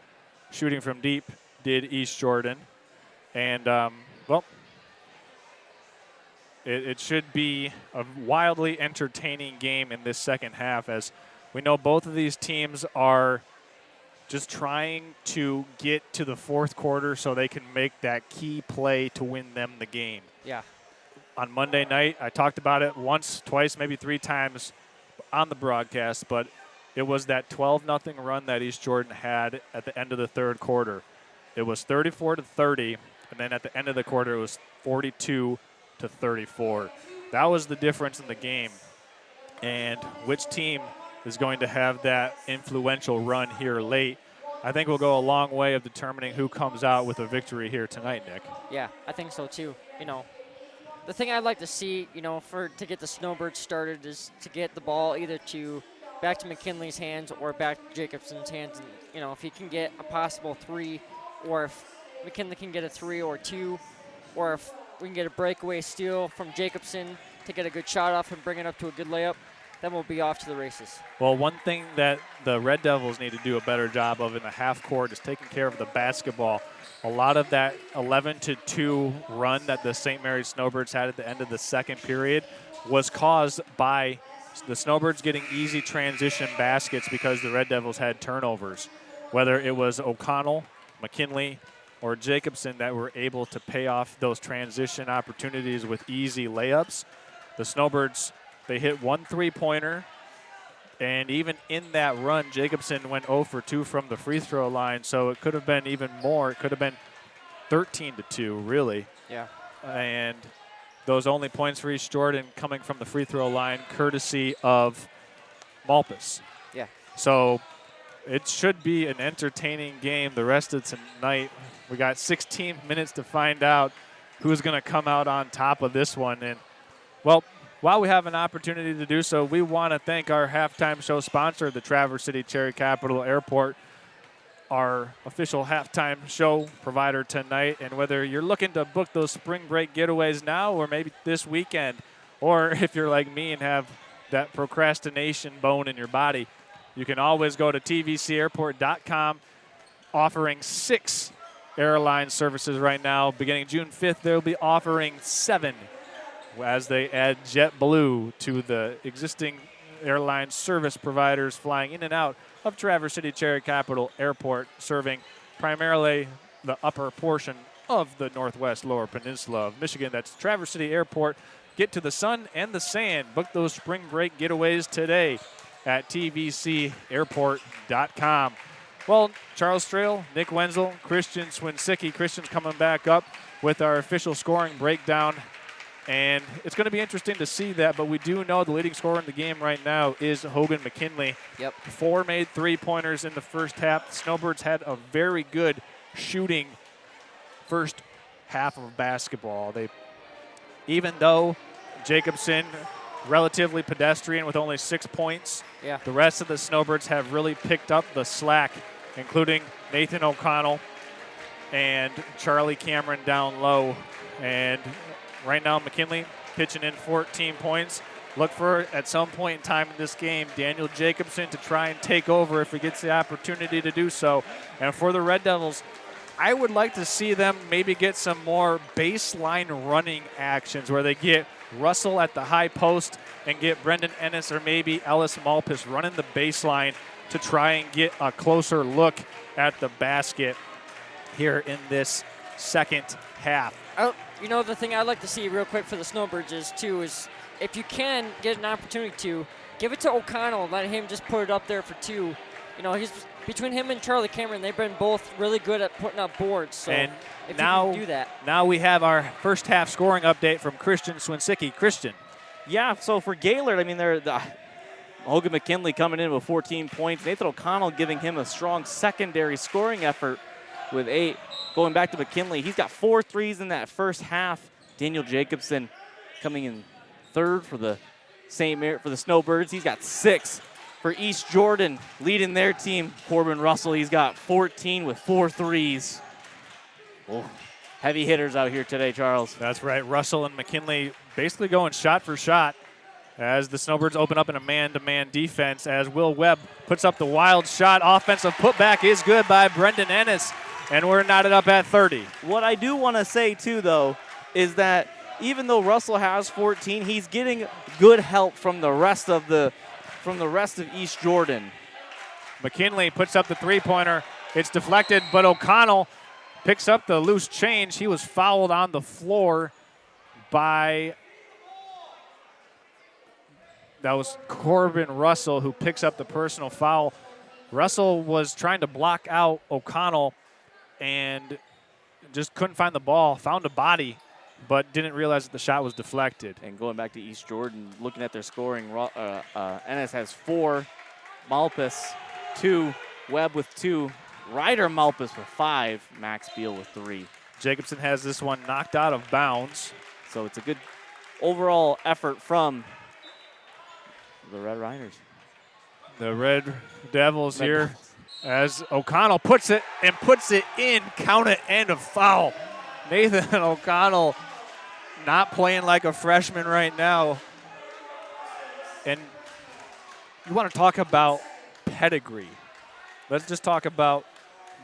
shooting from deep, did East Jordan. And, it should be a wildly entertaining game in this second half, as we know both of these teams are just trying to get to the fourth quarter so they can make that key play to win them the game. Yeah. On Monday night, I talked about it once, twice, maybe 3 times on the broadcast, but it was that 12-0 run that East Jordan had at the end of the third quarter. It was 34-30, and then at the end of the quarter it was 42-34. That was the difference in the game. And which team is going to have that influential run here late, I think will go a long way of determining who comes out with a victory here tonight, Nick. Yeah, I think so too. The thing I'd like to see, to get the Snowbirds started is to get the ball either back to McKinley's hands or back to Jacobson's hands. And, if he can get a possible 3, or if McKinley can get a 3 or 2, or if we can get a breakaway steal from Jacobson to get a good shot off and bring it up to a good layup, then we'll be off to the races. Well, one thing that the Red Devils need to do a better job of in the half court is taking care of the basketball. A lot of that 11-2 run that the St. Mary's Snowbirds had at the end of the second period was caused by the Snowbirds getting easy transition baskets because the Red Devils had turnovers. Whether it was O'Connell, McKinley, or Jacobson that were able to pay off those transition opportunities with easy layups, the Snowbirds, they hit 1 3-pointer, and even in that run, Jacobson went 0 for 2 from the free throw line, so it could have been even more. It could have been 13-2, really. Yeah. And those only points for East Jordan coming from the free throw line, courtesy of Malpas. Yeah. So it should be an entertaining game the rest of tonight. We got 16 minutes to find out who's going to come out on top of this one. And, well, while we have an opportunity to do so, we want to thank our halftime show sponsor, the Traverse City Cherry Capital Airport, our official halftime show provider tonight. And whether you're looking to book those spring break getaways now or maybe this weekend, or if you're like me and have that procrastination bone in your body, you can always go to tvcairport.com, offering 6 airline services right now. Beginning June 5th, they'll be offering 7 as they add JetBlue to the existing airline service providers flying in and out of Traverse City Cherry Capital Airport, serving primarily the upper portion of the northwest lower peninsula of Michigan. That's Traverse City Airport. Get to the sun and the sand. Book those spring break getaways today at tvcairport.com. Well, Charles Trail, Nick Wenzel, Christian Swinsicki. Christian's coming back up with our official scoring breakdown. And it's going to be interesting to see that, but we do know the leading scorer in the game right now is Hogan McKinley. Yep. 4 made 3-pointers in the first half. The Snowbirds had a very good shooting first half of basketball. Even though Jacobson, relatively pedestrian with only 6 points, yeah, the rest of the Snowbirds have really picked up the slack, including Nathan O'Connell and Charlie Cameron down low. And right now, McKinley pitching in 14 points. Look for, at some point in time in this game, Daniel Jacobson to try and take over if he gets the opportunity to do so. And for the Red Devils, I would like to see them maybe get some more baseline running actions where they get Russell at the high post and get Brendan Ennis or maybe Ellis Malpas running the baseline to try and get a closer look at the basket here in this second half. The thing I'd like to see real quick for the Snowbirds is if you can get an opportunity to, give it to O'Connell and let him just put it up there for 2. He's between him and Charlie Cameron, they've been both really good at putting up boards. So and if now, you can do that. Now we have our first half scoring update from Christian Swinsicki. Christian. Yeah, so for Gaylord, Hogan McKinley coming in with 14 points. Nathan O'Connell giving him a strong secondary scoring effort with 8. Going back to McKinley, he's got 4 threes in that first half. Daniel Jacobson coming in third for the Snowbirds. He's got 6. For East Jordan, leading their team, Corbin Russell, he's got 14 with 4 threes. Oh, heavy hitters out here today, Charles. That's right. Russell and McKinley basically going shot for shot. as the Snowbirds open up in a man-to-man defense as Will Webb puts up the wild shot. Offensive putback is good by Brendan Ennis, and we're knotted up at 30. What I do want to say, too, though, is that even though Russell has 14, he's getting good help from the rest of East Jordan. McKinley puts up the three-pointer. It's deflected, but O'Connell picks up the loose change. He was fouled on the floor by, that was Corbin Russell, who picks up the personal foul. Russell was trying to block out O'Connell and just couldn't find the ball, found a body, but didn't realize that the shot was deflected. And going back to East Jordan, looking at their scoring, Ennis has 4, Malpas 2, Webb with 2, Ryder Malpas with 5, Max Beal with 3. Jacobson has this one knocked out of bounds. So it's a good overall effort from the Red Riders. The Red Devils here as O'Connell puts it in, count it, and a foul. Nathan O'Connell not playing like a freshman right now. And you want to talk about pedigree. Let's just talk about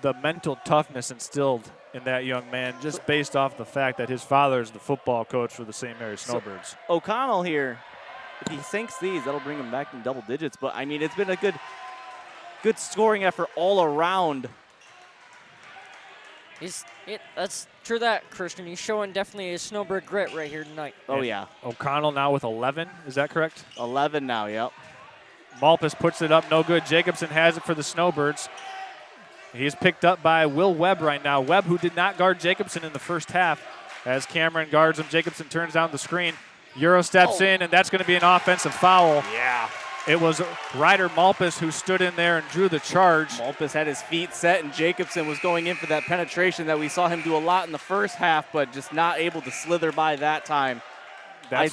the mental toughness instilled in that young man just based off the fact that his father is the football coach for the St. Mary Snowbirds. So O'Connell here, if he sinks these, that'll bring him back in double digits. But, I mean, it's been a good scoring effort all around. That's true that, Christian. He's showing definitely a Snowbird grit right here tonight. Oh, yeah. O'Connell now with 11. Is that correct? 11 now, yep. Malpas puts it up, no good. Jacobson has it for the Snowbirds. He's picked up by Will Webb right now. Webb, who did not guard Jacobson in the first half. As Cameron guards him, Jacobson turns down the screen. Euro steps in, and that's going to be an offensive foul. Yeah. It was Ryder Malpas who stood in there and drew the charge. Malpas had his feet set, and Jacobson was going in for that penetration that we saw him do a lot in the first half, but just not able to slither by that time. Yeah,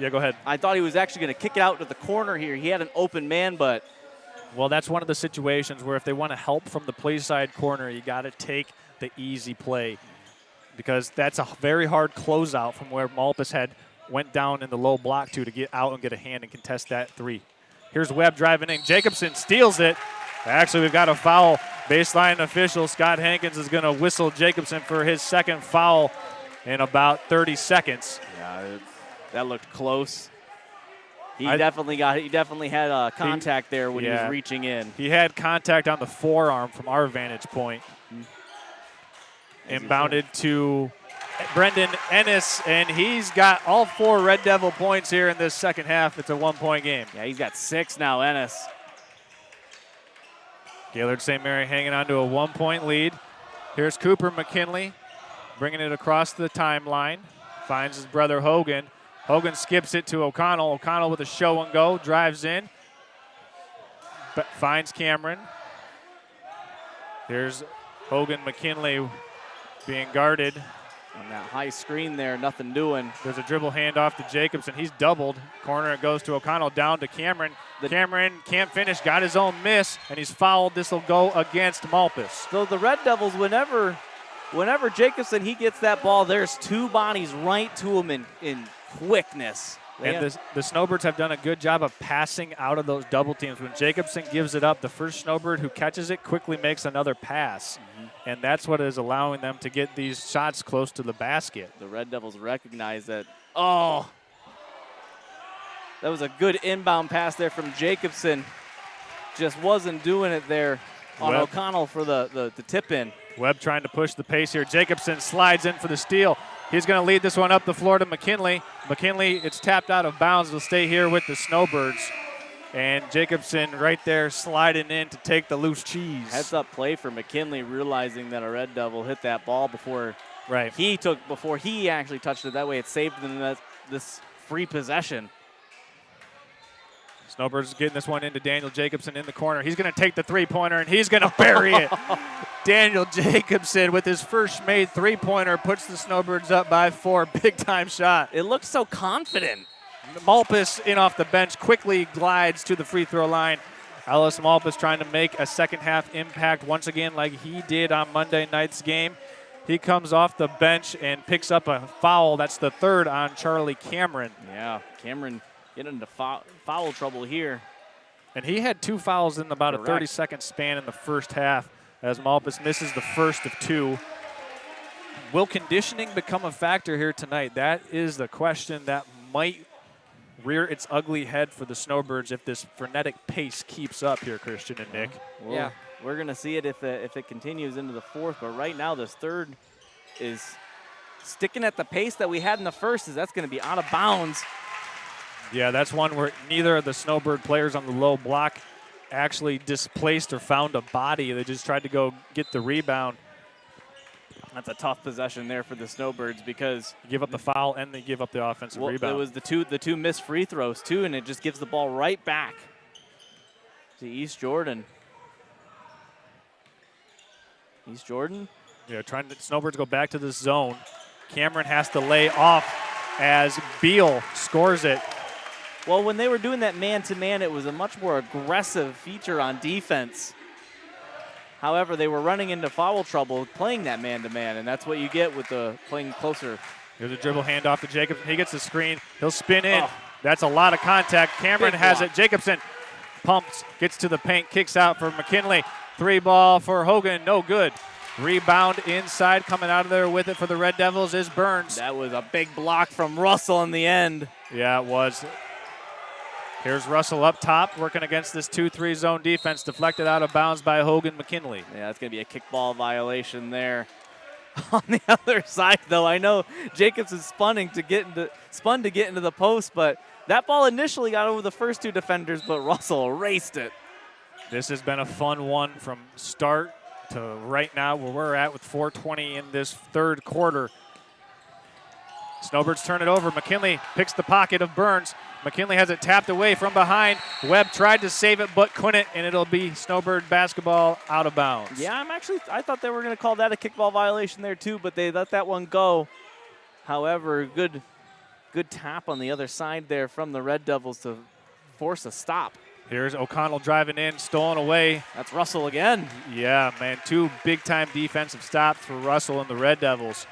go ahead. I thought he was actually going to kick it out to the corner here. He had an open man, but... Well, that's one of the situations where if they want to help from the play side corner, you got to take the easy play because that's a very hard closeout from where Malpas went down in the low block to get out and get a hand and contest that three. Here's Webb driving in. Jacobson steals it. Actually, we've got a foul. Baseline official Scott Hankins is going to whistle Jacobson for his second foul in about 30 seconds. Yeah, that looked close. He definitely had contact there when he was reaching in. He had contact on the forearm from our vantage point. Inbounded to Brendan Ennis, and he's got all 4 Red Devil points here in this second half. It's a 1-point game. Yeah, he's got 6 now, Ennis. Gaylord St. Mary hanging on to a 1-point lead. Here's Cooper McKinley bringing it across the timeline. Finds his brother Hogan. Hogan skips it to O'Connell. O'Connell with a show and go, drives in, but finds Cameron. Here's Hogan McKinley being guarded. On that high screen there, nothing doing. There's a dribble handoff to Jacobson. He's doubled. Corner it goes to O'Connell, down to Cameron. Cameron can't finish, got his own miss, and he's fouled. This will go against Malpas. So the Red Devils, whenever Jacobson, he gets that ball, there's 2 bodies right to him in quickness. And the Snowbirds have done a good job of passing out of those double teams. When Jacobson gives it up, the first Snowbird who catches it quickly makes another pass. And that's what is allowing them to get these shots close to the basket. The Red Devils recognize that. Oh, that was a good inbound pass there from Jacobson. Just wasn't doing it there on Webb. O'Connell for the tip in. Webb trying to push the pace here. Jacobson slides in for the steal. He's going to lead this one up the floor to McKinley. McKinley, it's tapped out of bounds. Will stay here with the Snowbirds. And Jacobson right there sliding in to take the loose cheese. Heads up play for McKinley, realizing that a Red Devil hit that ball before he actually touched it. That way it saved them this free possession. Snowbirds getting this one into Daniel Jacobson in the corner. He's going to take the three-pointer, and he's going to bury it. Daniel Jacobson with his first made three-pointer puts the Snowbirds up by 4. Big-time shot. It looks so confident. Malpas in off the bench quickly glides to the free throw line. Ellis Malpas trying to make a second-half impact once again like he did on Monday night's game. He comes off the bench and picks up a foul. That's the 3rd on Charlie Cameron. Yeah, Cameron Getting into foul trouble here. And he had 2 fouls in about Correct. a 30-second span in the first half as Malpas misses the first of 2. Will conditioning become a factor here tonight? That is the question that might rear its ugly head for the Snowbirds if this frenetic pace keeps up here, Christian and Nick. Well, Yeah. We're going to see it if it continues into the fourth, but right now this third is sticking at the pace that we had in the first, as that's going to be out of bounds. Yeah, that's one where neither of the Snowbird players on the low block actually displaced or found a body. They just tried to go get the rebound. That's a tough possession there for the Snowbirds because You give up the foul and they give up the offensive rebound. it was the two missed free throws too, and it just gives the ball right back to East Jordan. East Jordan. Yeah, trying to Snowbirds go back to the zone. Cameron has to lay off as Beal scores it. Well, when they were doing that man-to-man, it was a much more aggressive feature on defense. However, they were running into foul trouble playing that man-to-man, and that's what you get with the playing closer. Here's a dribble handoff to Jacobson. He gets the screen. He'll spin in. Oh. That's a lot of contact. Cameron Big has block. it. Jacobson pumps, gets to the paint, kicks out for McKinley. 3 ball for Hogan, no good. Rebound inside, coming out of there with it for the Red Devils is Burns. That was a big block from Russell in the end. Yeah, it was. Here's Russell up top, working against this 2-3 zone defense, deflected out of bounds by Hogan McKinley. Yeah, that's going to be a kickball violation there. On the other side, though, I know Jacobs is spun to get into the post, but that ball initially got over the first 2 defenders, but Russell erased it. This has been a fun one from start to right now where we're at with 4:20 in this third quarter. Snowbirds turn it over. McKinley picks the pocket of Burns. McKinley has it tapped away from behind. Webb tried to save it but couldn't, and it'll be Snowbird basketball out of bounds. Yeah, I thought they were going to call that a kickball violation there too, but they let that one go. However, good tap on the other side there from the Red Devils to force a stop. Here's O'Connell driving in, stolen away. That's Russell again. Yeah, man, 2 big-time defensive stops for Russell and the Red Devils.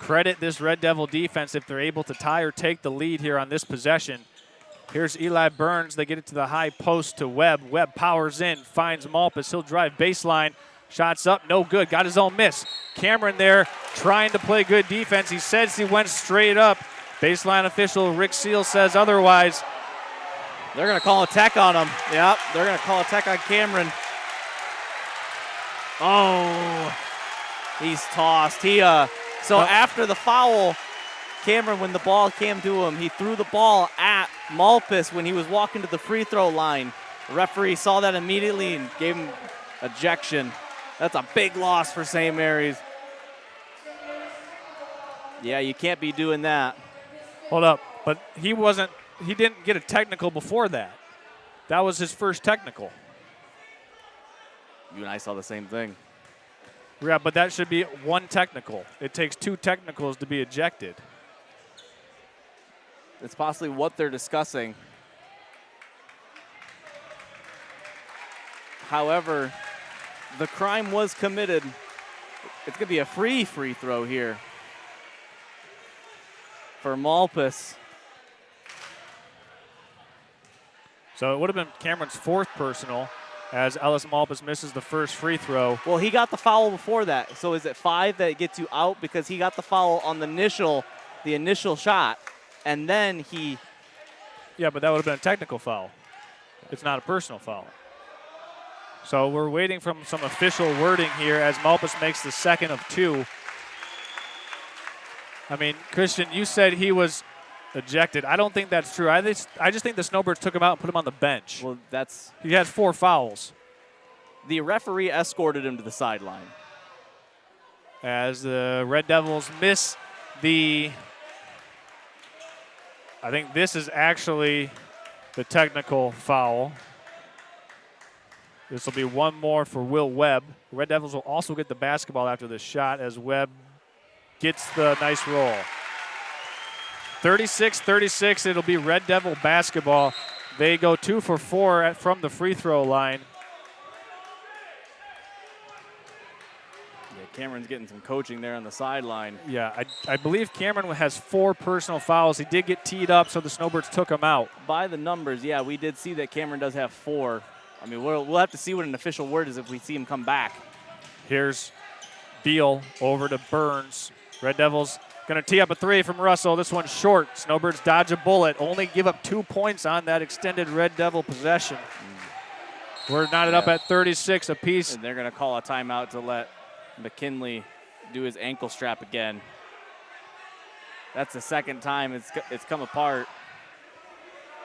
Credit this Red Devil defense if they're able to tie or take the lead here on this possession. Here's Eli Burns. They get it to the high post to Webb. Webb powers in, finds Malpas. He'll drive baseline. Shots up, no good. Got his own miss. Cameron there trying to play good defense. He says he went straight up. Baseline official Rick Seal says otherwise. They're going to call a tech on him. Yep, they're going to call a tech on Cameron. Oh, he's tossed. After the foul, Cameron, when the ball came to him, he threw the ball at Malpas when he was walking to the free throw line. The referee saw that immediately and gave him ejection. That's a big loss for St. Mary's. Yeah, you can't be doing that. Hold up, but he didn't get a technical before that. That was his first technical. You and I saw the same thing. Yeah, but that should be 1 technical. It takes 2 technicals to be ejected. It's possibly what they're discussing. However, the crime was committed. It's going to be a free throw here for Malpas. So it would have been Cameron's 4th personal as Ellis Malpas misses the first free throw. Well, he got the foul before that. So is it 5 that gets you out because he got the foul on the initial shot, and then he... Yeah, but that would have been a technical foul. It's not a personal foul. So we're waiting for some official wording here as Malpas makes the 2nd of 2. I mean, Christian, you said he was ejected. I don't think that's true. I just think the Snowbirds took him out and put him on the bench. Well, He has 4 fouls. The referee escorted him to the sideline. As the Red Devils miss I think this is actually the technical foul. This will be 1 more for Will Webb. The Red Devils will also get the basketball after this shot as Webb gets the nice roll. 36-36, it'll be Red Devil basketball. They go 2 for 4 from the free throw line. Yeah, Cameron's getting some coaching there on the sideline. Yeah, I believe Cameron has 4 personal fouls. He did get teed up, so the Snowbirds took him out. By the numbers, yeah, we did see that Cameron does have 4. I mean, we'll have to see what an official word is if we see him come back. Here's Beal over to Burns. Red Devils going to tee up a 3 from Russell. This one's short. Snowbirds dodge a bullet. Only give up 2 points on that extended Red Devil possession. We're knotted up at 36 apiece. And they're going to call a timeout to let McKinley do his ankle strap again. That's the second time it's come apart.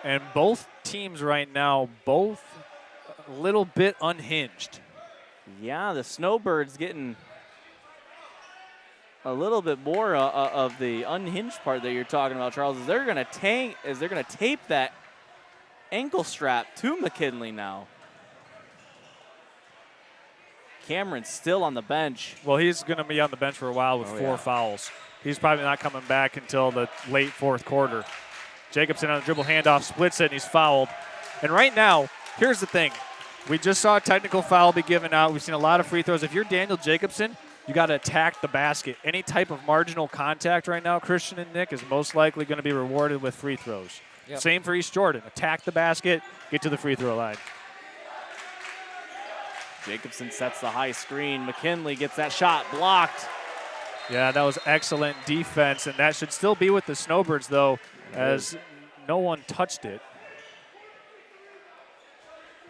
And both teams right now, both a little bit unhinged. Yeah, the Snowbirds getting a little bit more of the unhinged part that you're talking about, Charles. Is they're going to tape that ankle strap to McKinley now. Cameron's still on the bench. Well, he's going to be on the bench for a while with 4 fouls. He's probably not coming back until the late 4th quarter. Jacobson on the dribble handoff, splits it, and he's fouled. And right now, here's the thing. We just saw a technical foul be given out. We've seen a lot of free throws. If you're Daniel Jacobson, you got to attack the basket. Any type of marginal contact right now, Christian and Nick, is most likely going to be rewarded with free throws. Yep. Same for East Jordan. Attack the basket, get to the free throw line. Jacobson sets the high screen. McKinley gets that shot blocked. Yeah, that was excellent defense, and that should still be with the Snowbirds, though, as no one touched it.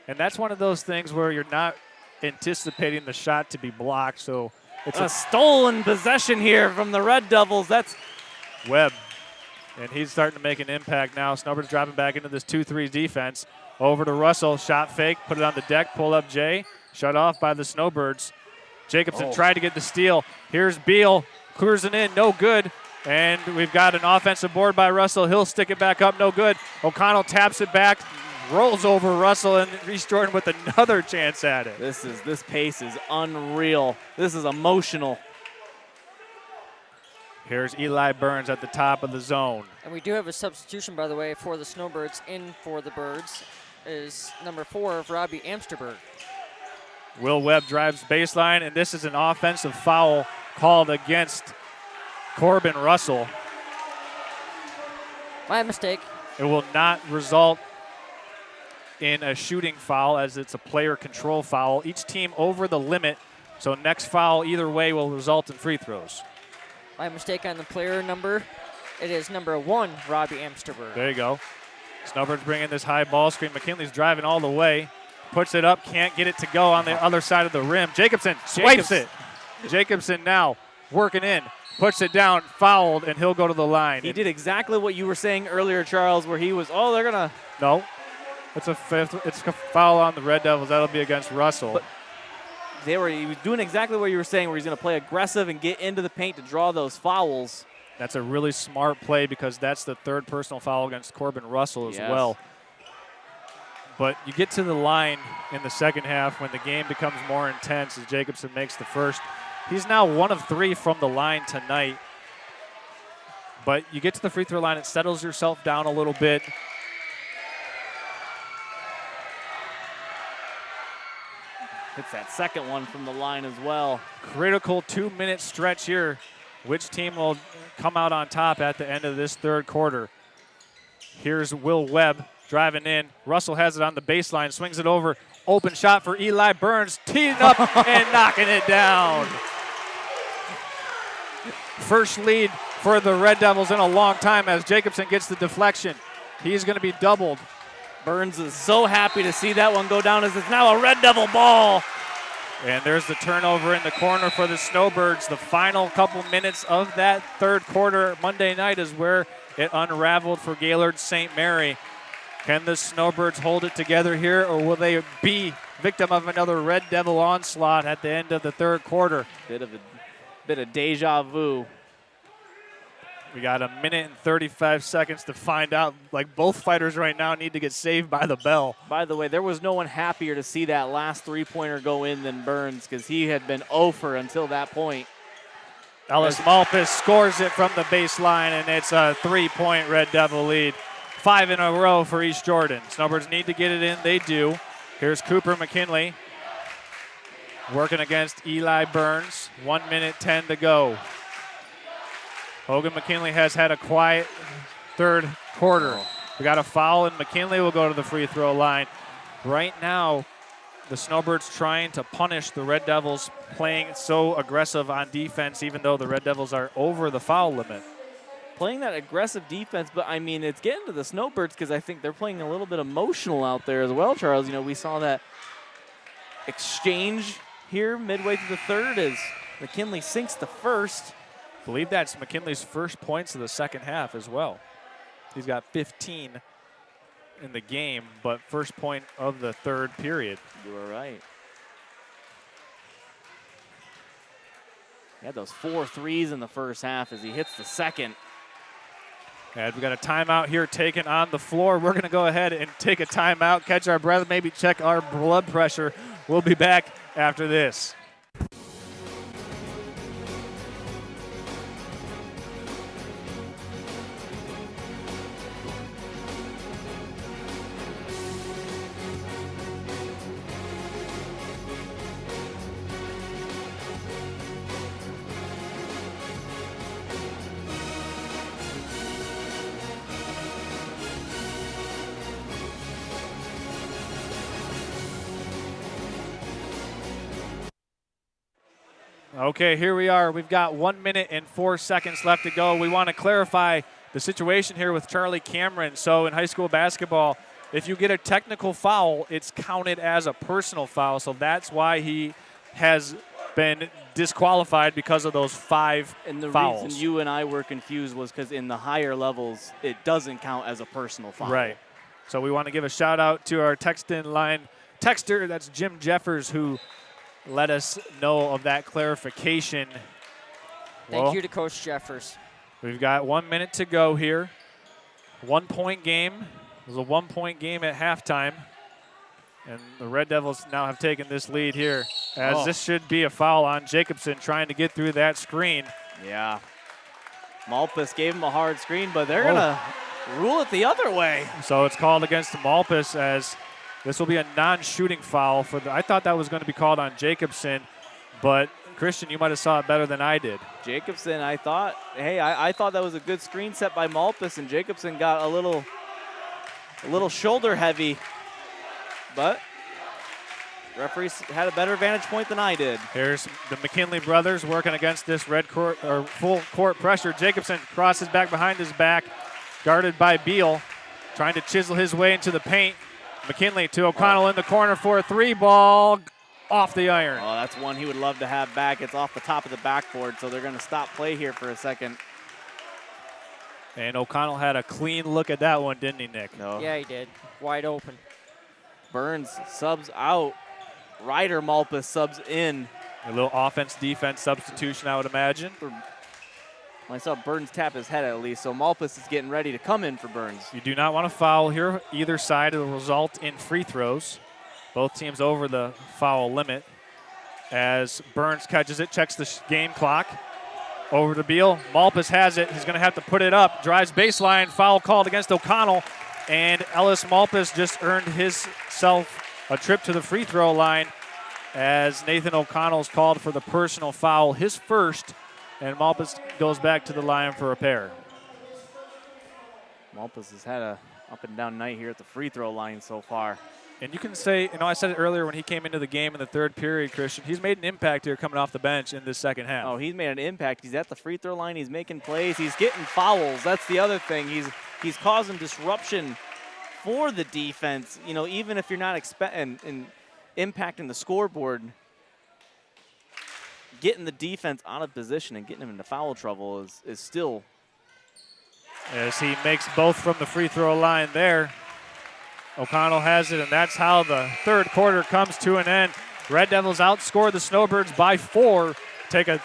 And that's one of those things where you're not anticipating the shot to be blocked, so it's a stolen possession here from the Red Devils. That's Webb, and he's starting to make an impact now. Snowbirds dropping back into this 2-3 defense. Over to Russell, shot fake, put it on the deck, pull up Jay. Shut off by the Snowbirds. Jacobson tried to get the steal. Here's Beal, cruising in, no good. And we've got an offensive board by Russell. He'll stick it back up, no good. O'Connell taps it back, rolls over Russell, and East Jordan with another chance at it. This pace is unreal. This is emotional. Here's Eli Burns at the top of the zone. And we do have a substitution, by the way, for the Snowbirds. In for the Birds is number 4 of Robbie Amsterberg. Will Webb drives baseline, and this is an offensive foul called against Corbin Russell. My mistake. It will not result in a shooting foul as it's a player control foul. Each team over the limit, so next foul either way will result in free throws. My mistake on the player number. It is number 1, Robbie Amsterberg. There you go. Snowbirds bringing this high ball screen. McKinley's driving all the way. Puts it up, can't get it to go on the other side of the rim. Jacobson swipes it. Jacobson now working in, puts it down, fouled, and he'll go to the line. He did exactly what you were saying earlier, Charles, where he was, they're going to. No, it's a foul on the Red Devils. That'll be against Russell. But he was doing exactly what you were saying, where he's going to play aggressive and get into the paint to draw those fouls. That's a really smart play because that's the 3rd personal foul against Corbin Russell as well. But you get to the line in the second half when the game becomes more intense as Jacobson makes the first. He's now 1 of 3 from the line tonight. But you get to the free throw line, it settles yourself down a little bit. Hits that second one from the line as well. Critical 2-minute stretch here. Which team will come out on top at the end of this 3rd quarter? Here's Will Webb. Driving in. Russell has it on the baseline, swings it over. Open shot for Eli Burns, teeing up and knocking it down. First lead for the Red Devils in a long time as Jacobson gets the deflection. He's going to be doubled. Burns is so happy to see that one go down as it's now a Red Devil ball. And there's the turnover in the corner for the Snowbirds. The final couple minutes of that 3rd quarter Monday night is where it unraveled for Gaylord St. Mary. Can the Snowbirds hold it together here, or will they be victim of another Red Devil onslaught at the end of the 3rd quarter? Bit of deja vu. We got a minute and 35 seconds to find out. Like, both fighters right now need to get saved by the bell. By the way, there was no one happier to see that last 3-pointer go in than Burns because he had been 0 for until that point. Ellis Malpus scores it from the baseline, and it's a 3-point Red Devil lead. 5 in a row for East Jordan. Snowbirds need to get it in. They do. Here's Cooper McKinley. working against Eli Burns. 1 minute 10 to go. Hogan McKinley has had a quiet third quarter. We got a foul, and McKinley will go to the free throw line. Right now, the Snowbirds trying to punish the Red Devils playing so aggressive on defense, even though the Red Devils are over the foul limit. Playing that aggressive defense, but I mean, it's getting to the Snowbirds because I think they're playing a little bit emotional out there as well, Charles. You know, we saw that exchange here midway through the third as McKinley sinks the first. I believe that's McKinley's first points of the second half as well. He's got 15 in the game, but first point of the third period. You are right. He had those 4 threes in the first half as he hits the second. And we got a timeout here taken on the floor. We're going to go ahead and take a timeout, catch our breath, maybe check our blood pressure. We'll be back after this. Okay, here we are. We've got 1 minute and 4 seconds left to go. We want to clarify the situation here with Charlie Cameron. So in high school basketball, if you get a technical foul, it's counted as a personal foul. So that's why he has been disqualified because of those 5 fouls. And the reason you and I were confused was because in the higher levels, it doesn't count as a personal foul. Right. So we want to give a shout out to our text-in line texter. That's Jim Jeffers, who let us know of that clarification. Thank you to Coach Jeffers. We've got 1 minute to go here. 1 point game. It was a 1 point game at halftime. And the Red Devils now have taken this lead here, as this should be a foul on Jacobson trying to get through that screen. Yeah. Malpas gave him a hard screen, but they're going to rule it the other way. So it's called against Malpas, as this will be a non-shooting foul for I thought that was going to be called on Jacobson, but Christian, you might have saw it better than I did. Jacobson, I thought that was a good screen set by Malpas, and Jacobson got a little shoulder heavy, but referees had a better vantage point than I did. Here's the McKinley brothers working against this full court pressure. Jacobson crosses back behind his back, guarded by Beal, trying to chisel his way into the paint. McKinley to O'Connell in the corner for a 3-ball, off the iron. Oh, that's one he would love to have back. It's off the top of the backboard, so they're going to stop play here for a second. And O'Connell had a clean look at that one, didn't he, Nick? No. Yeah, he did. Wide open. Burns subs out. Ryder Malpas subs in. A little offense-defense substitution, I would imagine. I saw Burns tap his head at least, so Malpas is getting ready to come in for Burns. You do not want to foul here. Either side will result in free throws. Both teams over the foul limit. As Burns catches it, checks the game clock. Over to Beal. Malpas has it. He's going to have to put it up. Drives baseline. Foul called against O'Connell. And Ellis Malpas just earned himself a trip to the free throw line, as Nathan O'Connell's called for the personal foul, his first. And Malpas goes back to the line for a pair. Malpas has had a up and down night here at the free throw line so far. And you can say, I said it earlier when he came into the game in the third period, Christian, he's made an impact here coming off the bench in this second half. Oh, he's made an impact. He's at the free throw line. He's making plays. He's getting fouls. That's the other thing. He's causing disruption for the defense. You know, even if you're not impacting the scoreboard, getting the defense out of position and getting them into foul trouble is still. As he makes both from the free throw line there. O'Connell has it, and that's how the third quarter comes to an end. Red Devils outscore the Snowbirds by 4, take a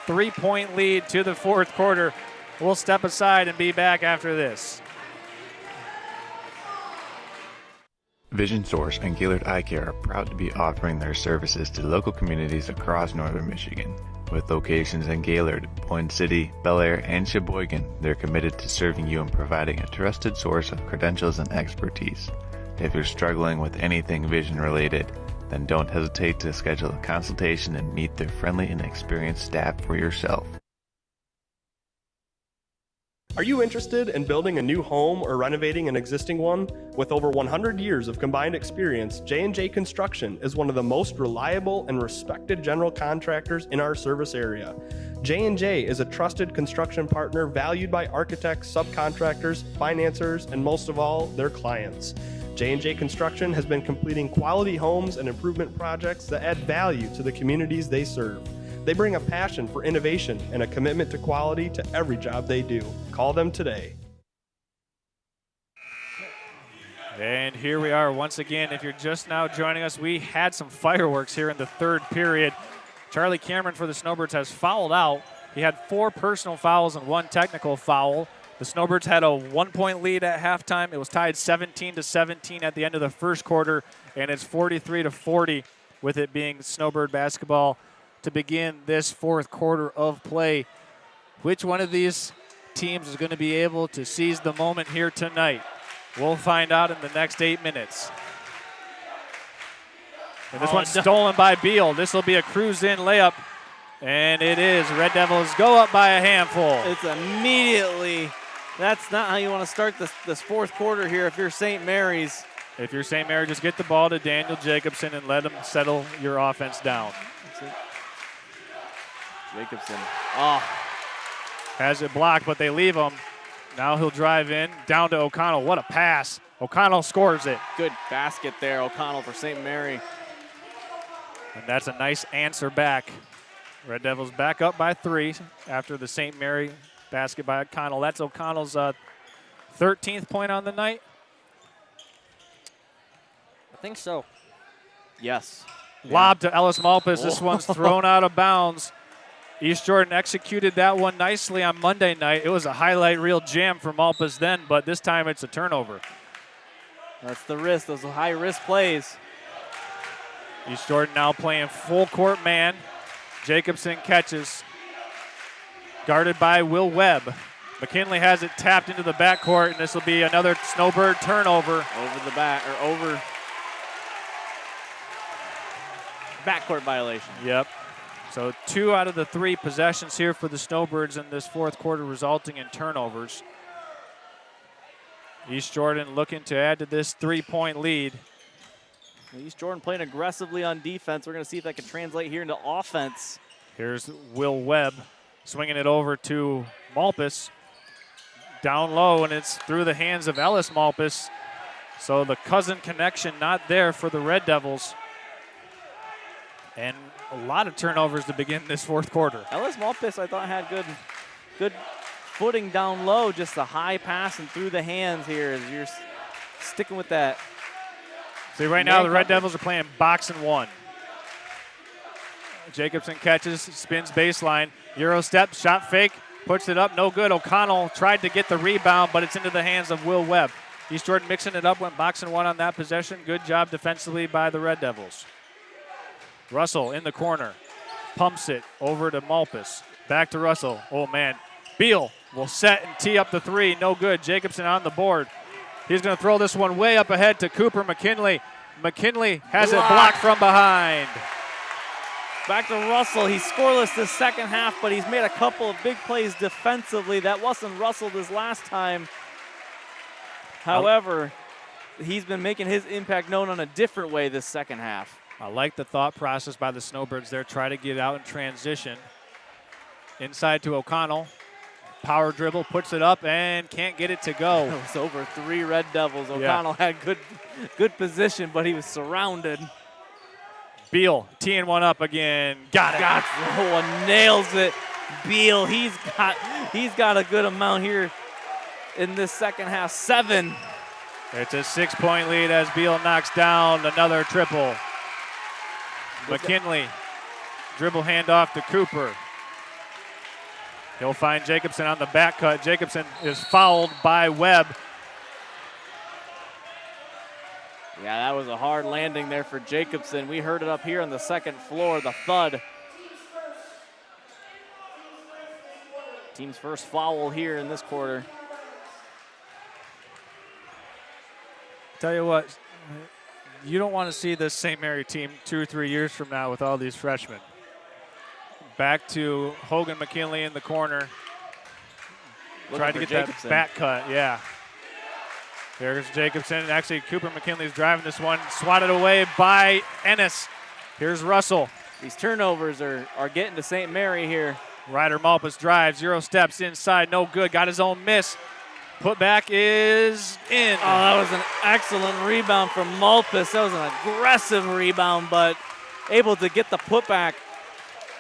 3-point lead to the fourth quarter. We'll step aside and be back after this. Vision Source and Gaylord Eye Care are proud to be offering their services to local communities across northern Michigan. With locations in Gaylord, Boyne City, Bel Air, and Sheboygan, they're committed to serving you and providing a trusted source of credentials and expertise. If you're struggling with anything vision related, Then don't hesitate to schedule a consultation and meet their friendly and experienced staff for yourself. Are you interested in building a new home or renovating an existing one? With over 100 years of combined experience, J&J Construction is one of the most reliable and respected general contractors in our service area. J&J is a trusted construction partner valued by architects, subcontractors, financiers, and most of all, their clients. J&J Construction has been completing quality homes and improvement projects that add value to the communities they serve. They bring a passion for innovation and a commitment to quality to every job they do. Call them today. And here we are once again. If you're just now joining us, we had some fireworks here in the third period. Charlie Cameron for the Snowbirds has fouled out. He had 4 personal fouls and 1 technical foul. The Snowbirds had a 1-point lead at halftime. It was tied 17-17 at the end of the first quarter, and it's 43-40 with it being Snowbird basketball to begin this fourth quarter of play. Which one of these teams is going to be able to seize the moment here tonight? We'll find out in the next 8 minutes. And this one's stolen by Beal. This will be a cruise-in layup, and it is. Red Devils go up by a handful. It's immediately. That's not how you want to start this fourth quarter here if you're St. Mary's. If you're St. Mary, just get the ball to Daniel Jacobson and let him settle your offense down. That's it. Jacobson. Oh. Has it blocked, but they leave him. Now he'll drive in, down to O'Connell. What a pass. O'Connell scores it. Good basket there, O'Connell for St. Mary. And that's a nice answer back. Red Devils back up by 3 after the St. Mary basket by O'Connell. That's O'Connell's 13th point on the night. I think so. Yes. Lob to Ellis Malpas. This one's thrown out of bounds. East Jordan executed that one nicely on Monday night. It was a highlight reel jam for Malpas then, but this time it's a turnover. That's the risk, those high-risk plays. East Jordan now playing full court man. Jacobson catches. Guarded by Will Webb. McKinley has it tapped into the backcourt, and this will be another Snowbird turnover. Over the back, or over. Backcourt violation. Yep. So 2 out of the 3 possessions here for the Snowbirds in this fourth quarter resulting in turnovers. East Jordan looking to add to this 3-point lead. East Jordan playing aggressively on defense. We're going to see if that can translate here into offense. Here's Will Webb swinging it over to Malpas. Down low, and it's through the hands of Ellis Malpas. So the cousin connection not there for the Red Devils. And a lot of turnovers to begin this fourth quarter. Ellis Malpas, I thought, had good footing down low, just a high pass and through the hands here as you're sticking with that. See, right now the Red Devils are playing box and 1. Jacobson catches, spins baseline, Euro step, shot fake, puts it up, no good. O'Connell tried to get the rebound, but it's into the hands of Will Webb. East Jordan mixing it up, went box and 1 on that possession. Good job defensively by the Red Devils. Russell in the corner, pumps it over to Malpas. Back to Russell. Oh, man. Beal will set and tee up the 3. No good. Jacobson on the board. He's going to throw this one way up ahead to Cooper McKinley. McKinley has it blocked from behind. Back to Russell. He's scoreless this second half, but he's made a couple of big plays defensively. That wasn't Russell this last time. However, he's been making his impact known on a different way this second half. I like the thought process by the Snowbirds there. Try to get out in transition. Inside to O'Connell. Power dribble, puts it up, and can't get it to go. It was over 3 Red Devils. O'Connell had good position, but he was surrounded. Beal teeing one up again. Got it. Oh, nails it. Beal, he's got a good amount here in this second half. 7. It's a 6-point lead as Beal knocks down another triple. McKinley, dribble handoff to Cooper. He'll find Jacobson on the back cut. Jacobson is fouled by Webb. Yeah, that was a hard landing there for Jacobson. We heard it up here on the second floor, the thud. Team's first foul here in this quarter. Tell you what, you don't want to see this St. Mary team 2 or 3 years from now with all these freshmen. Back to Hogan McKinley in the corner. Tried to get Jacobson. that back cut, yeah. There's Jacobson. Actually, Cooper McKinley's driving this one. Swatted away by Ennis. Here's Russell. These turnovers are getting to St. Mary here. Ryder Malpas drives, 0 steps inside, no good. Got his own miss. Putback is in. Oh, that was an excellent rebound from Malpas. That was an aggressive rebound, but able to get the putback.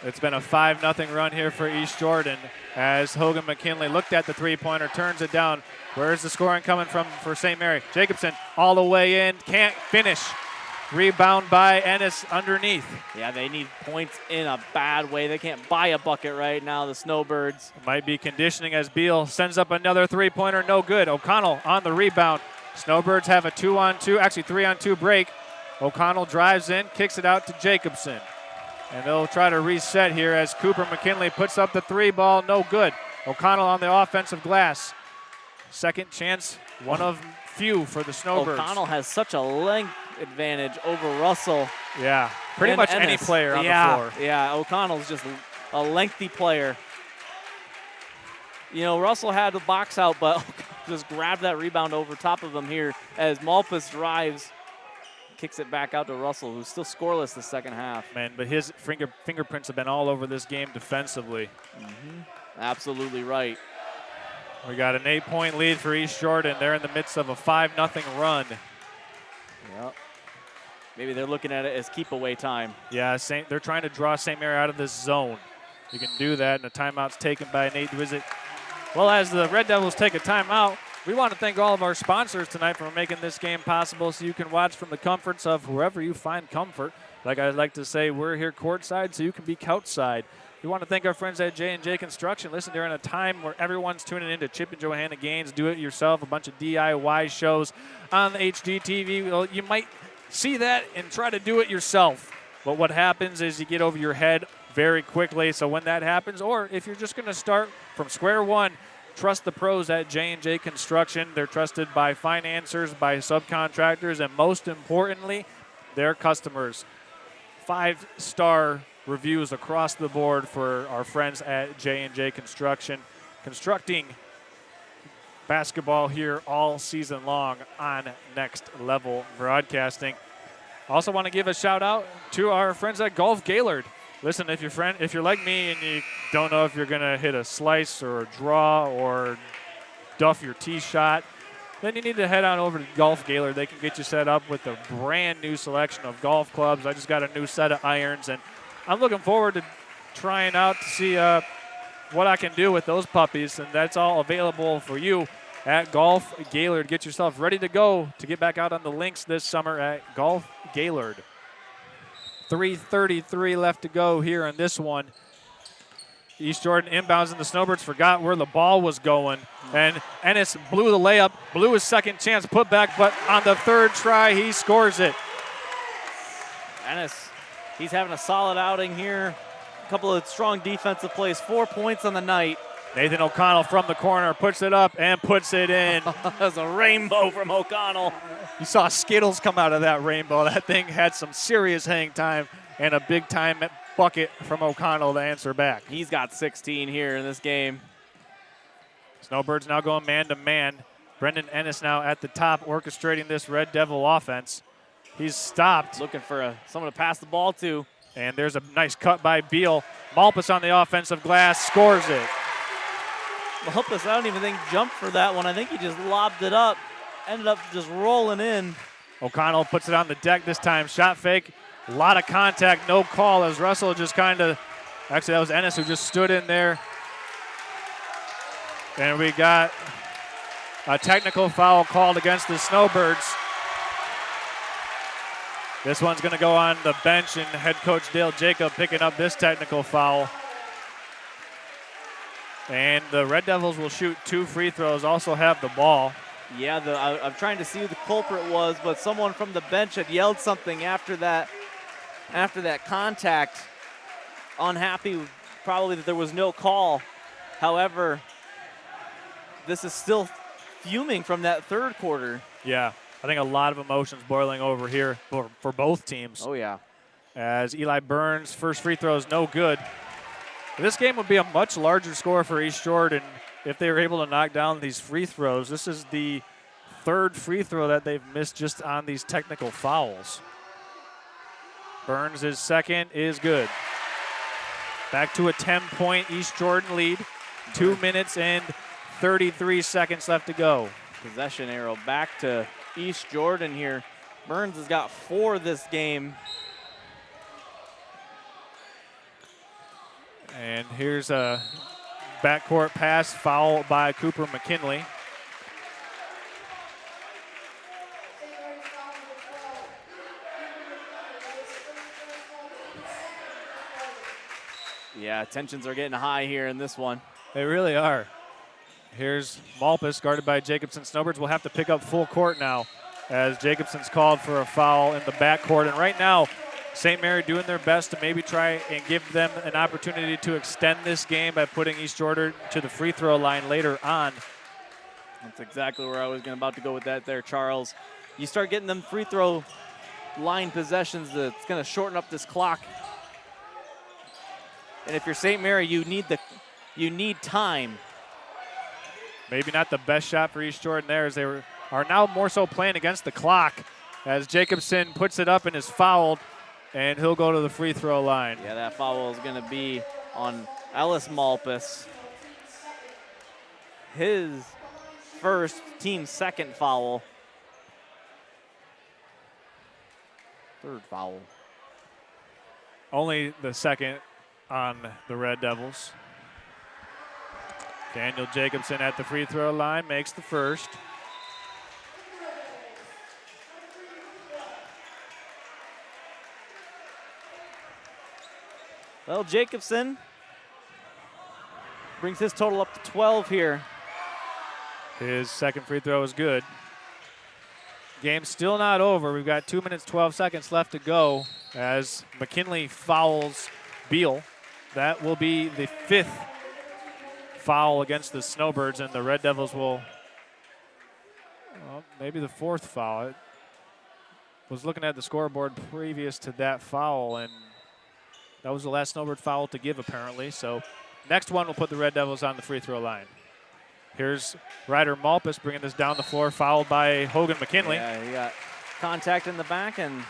It's been a 5-0 run here for East Jordan as Hogan McKinley looked at the three-pointer, turns it down. Where's the scoring coming from for St. Mary? Jacobson all the way in, can't finish. Rebound by Ennis underneath. Yeah, they need points in a bad way. They can't buy a bucket right now, the Snowbirds. Might be conditioning as Beal sends up another three-pointer, no good. O'Connell on the rebound. Snowbirds have a 2-on-2, actually 3-on-2 break. O'Connell drives in, kicks it out to Jacobson. And they'll try to reset here as Cooper McKinley puts up the three ball, no good. O'Connell on the offensive glass. Second chance, one of few for the Snowbirds. O'Connell has such a length advantage over Russell. Yeah, pretty much any player on the floor. Yeah, O'Connell's just a lengthy player. You know, Russell had the box out, but just grabbed that rebound over top of him here as Malpas drives. Kicks it back out to Russell, who's still scoreless the second half. Man, but his fingerprints have been all over this game defensively. Absolutely right. We got an 8-point lead for East Jordan. They're in the midst of a 5-0 run. Yep. Maybe they're looking at it as keep away time. Yeah, they're trying to draw St. Mary out of this zone. You can do that, and a timeout's taken by Nate Dwizet. Well, as the Red Devils take a timeout, we want to thank all of our sponsors tonight for making this game possible so you can watch from the comforts of wherever you find comfort. Like I like to say, we're here courtside so you can be couchside. We want to thank our friends at J&J Construction. Listen, during a time where everyone's tuning into Chip and Johanna Gaines, do-it-yourself, a bunch of DIY shows on the HDTV. Well, you might see that and try to do it yourself. But what happens is you get over your head very quickly. So when that happens, or if you're just going to start from square one, trust the pros at J&J Construction. They're trusted by financiers, by subcontractors, and most importantly, their customers. 5-star reviews across the board for our friends at J&J Construction. Constructing basketball here all season long on Next Level Broadcasting. Also want to give a shout out to our friends at Golf Gaylord. Listen, if you're like me and you don't know if you're going to hit a slice or a draw or duff your tee shot, then you need to head on over to Golf Gaylord. They can get you set up with a brand new selection of golf clubs. I just got a new set of irons, and I'm looking forward to trying out to see what I can do with those puppies, and that's all available for you at Golf Gaylord. Get yourself ready to go to get back out on the links this summer at Golf Gaylord. 3:33 left to go here in this one. East Jordan inbounds, and the Snowbirds forgot where the ball was going. And Ennis blew the layup, blew his second chance putback, but on the third try, he scores it. Ennis, he's having a solid outing here. A couple of strong defensive plays, 4 points on the night. Nathan O'Connell from the corner puts it up and puts it in. That's a rainbow from O'Connell. You saw Skittles come out of that rainbow. That thing had some serious hang time and a big-time bucket from O'Connell to answer back. He's got 16 here in this game. Snowbirds now going man-to-man. Brendan Ennis now at the top orchestrating this Red Devil offense. He's stopped. Looking for someone to pass the ball to. And there's a nice cut by Beal. Malpas on the offensive glass, scores it. Malpas, I don't even think jumped for that one. I think he just lobbed it up. Ended up just rolling in. O'Connell puts it on the deck this time. Shot fake. A lot of contact, no call as Russell just kind of, actually that was Ennis who just stood in there. And we got a technical foul called against the Snowbirds. This one's going to go on the bench, and head coach Dale Jacob picking up this technical foul. And the Red Devils will shoot 2 free throws, also have the ball. Yeah, I'm trying to see who the culprit was, but someone from the bench had yelled something after that contact. Unhappy probably that there was no call. However, this is still fuming from that third quarter. Yeah. I think a lot of emotions boiling over here for both teams. Oh, yeah. As Eli Burns' first free throw is no good. This game would be a much larger score for East Jordan if they were able to knock down these free throws. This is the third free throw that they've missed just on these technical fouls. Burns' second is good. Back to a 10-point East Jordan lead. 2 minutes and 33 seconds left to go. Possession arrow back to East Jordan here. Burns has got 4 this game. And here's a backcourt pass, foul by Cooper McKinley. Yeah, tensions are getting high here in this one. They really are. Here's Malpas, guarded by Jacobson. Snowbirds will have to pick up full court now as Jacobson's called for a foul in the backcourt. And right now, St. Mary doing their best to maybe try and give them an opportunity to extend this game by putting East Jordan to the free throw line later on. That's exactly where I was about to go with that there, Charles. You start getting them free throw line possessions, it's going to shorten up this clock. And if you're St. Mary, you need time. Maybe not the best shot for East Jordan there, as they are now more so playing against the clock as Jacobson puts it up and is fouled, and he'll go to the free throw line. Yeah, that foul is going to be on Ellis Malpas. His first, team's second foul. Third foul. Only the second on the Red Devils. Daniel Jacobson at the free throw line makes the first. Well, Jacobson brings his total up to 12 here. His second free throw is good. Game's still not over. We've got 2 minutes, 12 seconds left to go as McKinley fouls Beal. That will be the 5th foul against the Snowbirds, and the Red Devils will, well, maybe the 4th foul. I was looking at the scoreboard previous to that foul, and that was the last Snowbird foul to give, apparently. So next one will put the Red Devils on the free throw line. Here's Ryder Malpas bringing this down the floor, fouled by Hogan McKinley. Yeah, he got contact in the back, and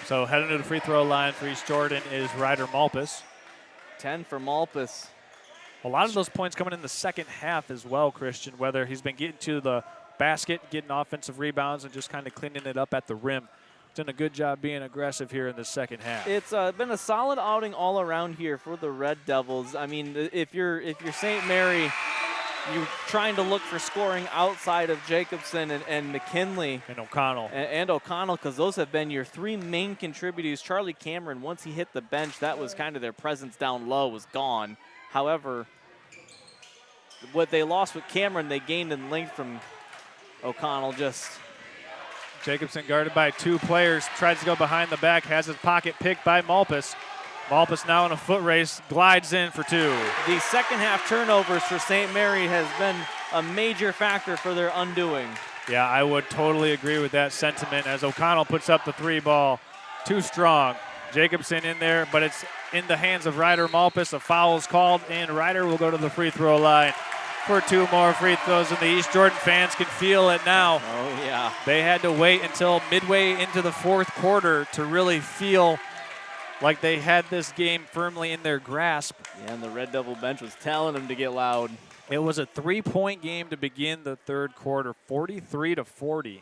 so heading to the free throw line for East Jordan is Ryder Malpas. 10 for Malpas. A lot of those points coming in the second half as well, Christian, whether he's been getting to the basket, getting offensive rebounds, and just kind of cleaning it up at the rim. Done a good job being aggressive here in the second half. It's been a solid outing all around here for the Red Devils. I mean, if you're St. Mary, you're trying to look for scoring outside of Jacobson and McKinley. And O'Connell. And O'Connell, because those have been your 3 main contributors. Charlie Cameron, once he hit the bench, that was kind of their presence down low, was gone. However, what they lost with Cameron, they gained in length from O'Connell. Just Jacobson guarded by 2 players, tries to go behind the back, has his pocket picked by Malpas. Malpas now in a foot race, glides in for 2. The second half turnovers for St. Mary has been a major factor for their undoing. Yeah, I would totally agree with that sentiment as O'Connell puts up the 3 ball. Too strong. Jacobson in there, but it's in the hands of Ryder Malpas. A foul is called, and Ryder will go to the free throw line for 2 more free throws, and the East Jordan fans can feel it now. Oh, yeah. They had to wait until midway into the 4th quarter to really feel like they had this game firmly in their grasp. Yeah, and the Red Devil bench was telling them to get loud. It was a 3-point game to begin the 3rd quarter, 43-40.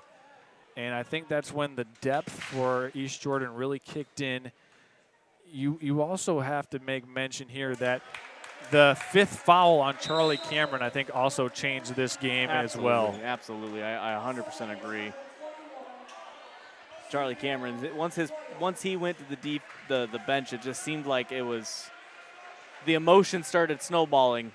And I think that's when the depth for East Jordan really kicked in. You also have to make mention here that the 5th foul on Charlie Cameron, I think, also changed this game as well. Absolutely, I 100% agree. Charlie Cameron, once he went to the bench, it just seemed like it was the emotion started snowballing.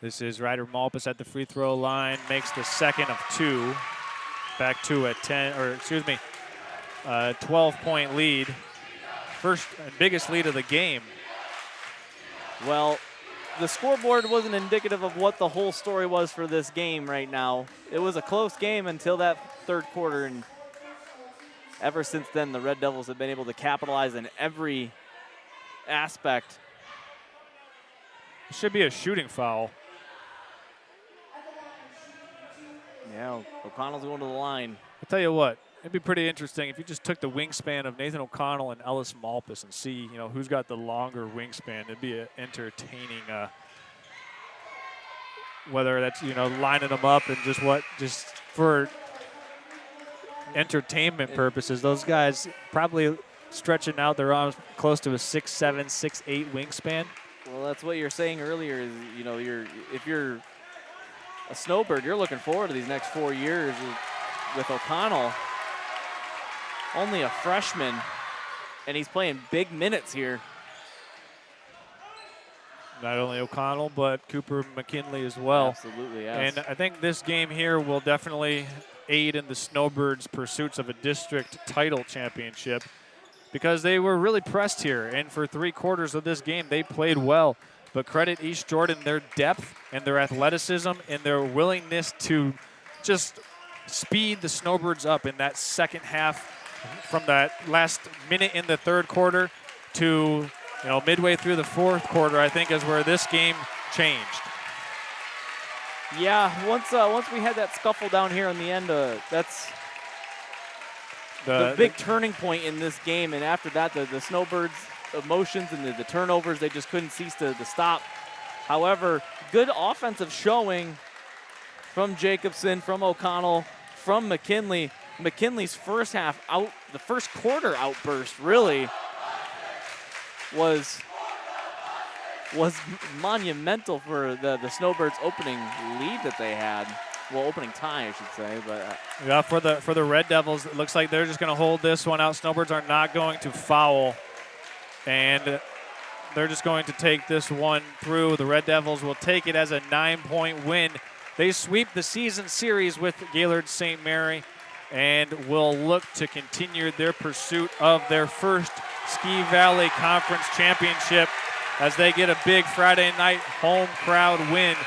This is Ryder Malpas at the free throw line, makes the 2nd of 2. Back to a 12-point lead. First and biggest lead of the game. Well, the scoreboard wasn't indicative of what the whole story was for this game right now. It was a close game until that third quarter, and ever since then, the Red Devils have been able to capitalize in every aspect. It should be a shooting foul. Yeah, O'Connell's going to the line. I'll tell you what, it'd be pretty interesting if you just took the wingspan of Nathan O'Connell and Ellis Malpus and see, who's got the longer wingspan. It'd be entertaining, whether that's, lining them up and just for entertainment purposes. Those guys probably stretching out their arms close to a 6'7", 6'8" wingspan. Well, that's what you're saying earlier is, if you're a Snowbird, you're looking forward to these next 4 years with O'Connell. Only a freshman, and he's playing big minutes here. Not only O'Connell, but Cooper McKinley as well. Absolutely, yes. And I think this game here will definitely aid in the Snowbirds' pursuits of a district title championship because they were really pressed here. And for 3 quarters of this game, they played well. But credit East Jordan, their depth and their athleticism and their willingness to just speed the Snowbirds up in that second half from that last minute in the third quarter to midway through the fourth quarter, I think is where this game changed. Yeah, once we had that scuffle down here on the end, that's the big turning point in this game. And after that, the Snowbirds' emotions and the turnovers, they just couldn't cease to stop. However, good offensive showing from Jacobson, from O'Connell, from McKinley. McKinley's first half the first quarter outburst really was monumental for the Snowbirds' opening lead that they had. Well, opening tie, I should say. But yeah, for the Red Devils, it looks like they're just going to hold this one out. Snowbirds are not going to foul, and they're just going to take this one through. The Red Devils will take it as a 9-point win. They sweep the season series with Gaylord St. Mary and will look to continue their pursuit of their first Ski Valley Conference championship as they get a big Friday night home crowd win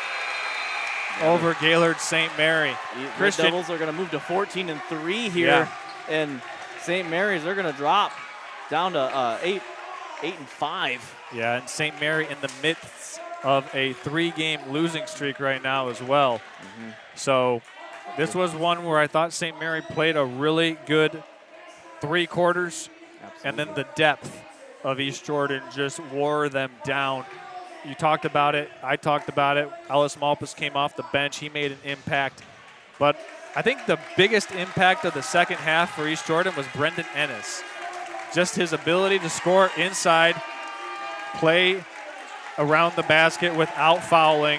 over Gaylord St. Mary. The Red Devils are going to move to 14-3 here, and St. Mary's, they're going to drop down to 8-5. Yeah, and St. Mary in the midst of a 3-game losing streak right now as well. Mm-hmm. So this was one where I thought St. Mary played a really good 3 quarters. Absolutely. And then the depth of East Jordan just wore them down. You talked about it. I talked about it. Ellis Malpus came off the bench. He made an impact. But I think the biggest impact of the second half for East Jordan was Brendan Ennis. Just his ability to score inside, play around the basket without fouling.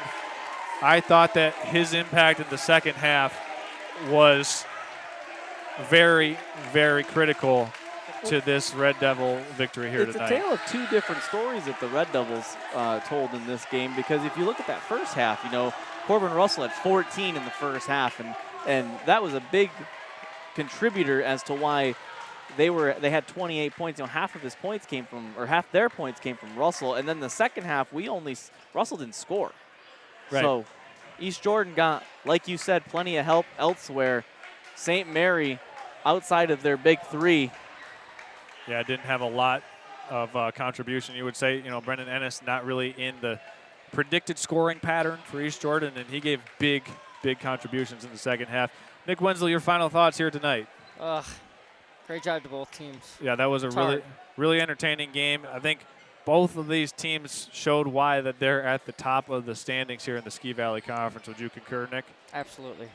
I thought that his impact in the second half was very, very critical to this Red Devil victory here tonight. It's a tale of 2 different stories that the Red Devils told in this game, because if you look at that first half, Corbin Russell had 14 in the first half, and that was a big contributor as to why they had 28 points. Half of his points came from, or half their points came from Russell, and then the second half Russell didn't score. Right. So East Jordan got, like you said, plenty of help elsewhere. St. Mary, outside of their big 3. Yeah, didn't have a lot of contribution. You would say, Brendan Ennis not really in the predicted scoring pattern for East Jordan, and he gave big, big contributions in the second half. Nick Wenzel, your final thoughts here tonight? Great job to both teams. Yeah, that was a really, really entertaining game. I think both of these teams showed why that they're at the top of the standings here in the Ski Valley Conference. Would you concur, Nick? Absolutely.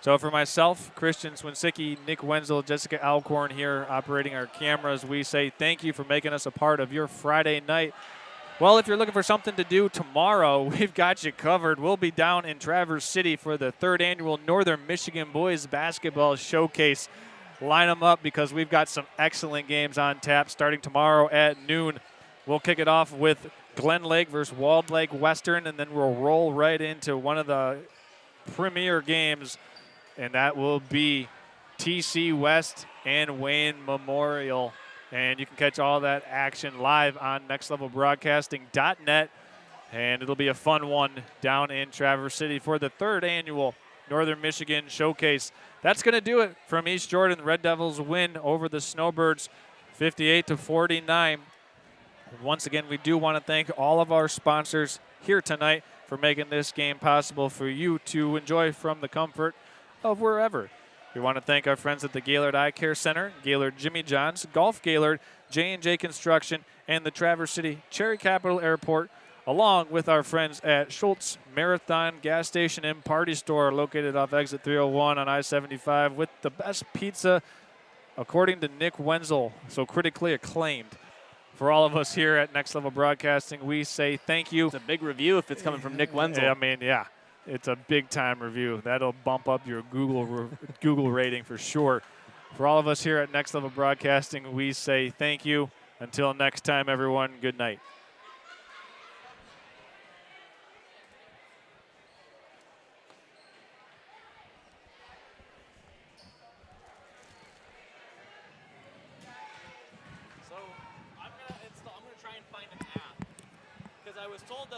So for myself, Christian Swinsicki, Nick Wenzel, Jessica Alcorn here operating our cameras, we say thank you for making us a part of your Friday night. Well, if you're looking for something to do tomorrow, we've got you covered. We'll be down in Traverse City for the 3rd annual Northern Michigan Boys Basketball Showcase. Line them up because we've got some excellent games on tap starting tomorrow at noon. We'll kick it off with Glen Lake versus Walled Lake Western, and then we'll roll right into one of the premier games, and that will be TC West and Wayne Memorial. And you can catch all that action live on nextlevelbroadcasting.net. And it'll be a fun one down in Traverse City for the 3rd annual Northern Michigan Showcase. That's going to do it from East Jordan. Red Devils win over the Snowbirds 58-49. Once again, we do want to thank all of our sponsors here tonight for making this game possible for you to enjoy from the comfort of wherever. We want to thank our friends at the Gaylord Eye Care Center, Gaylord Jimmy John's, Golf Gaylord, J&J Construction, and the Traverse City Cherry Capital Airport, along with our friends at Schultz Marathon Gas Station and Party Store, located off exit 301 on I-75, with the best pizza, according to Nick Wenzel, so critically acclaimed. For all of us here at Next Level Broadcasting, we say thank you. It's a big review if it's coming from Nick Wenzel. I mean, yeah, it's a big-time review. That'll bump up your Google rating for sure. For all of us here at Next Level Broadcasting, we say thank you. Until next time, everyone, good night. So I'm gonna try and find an app because I was told that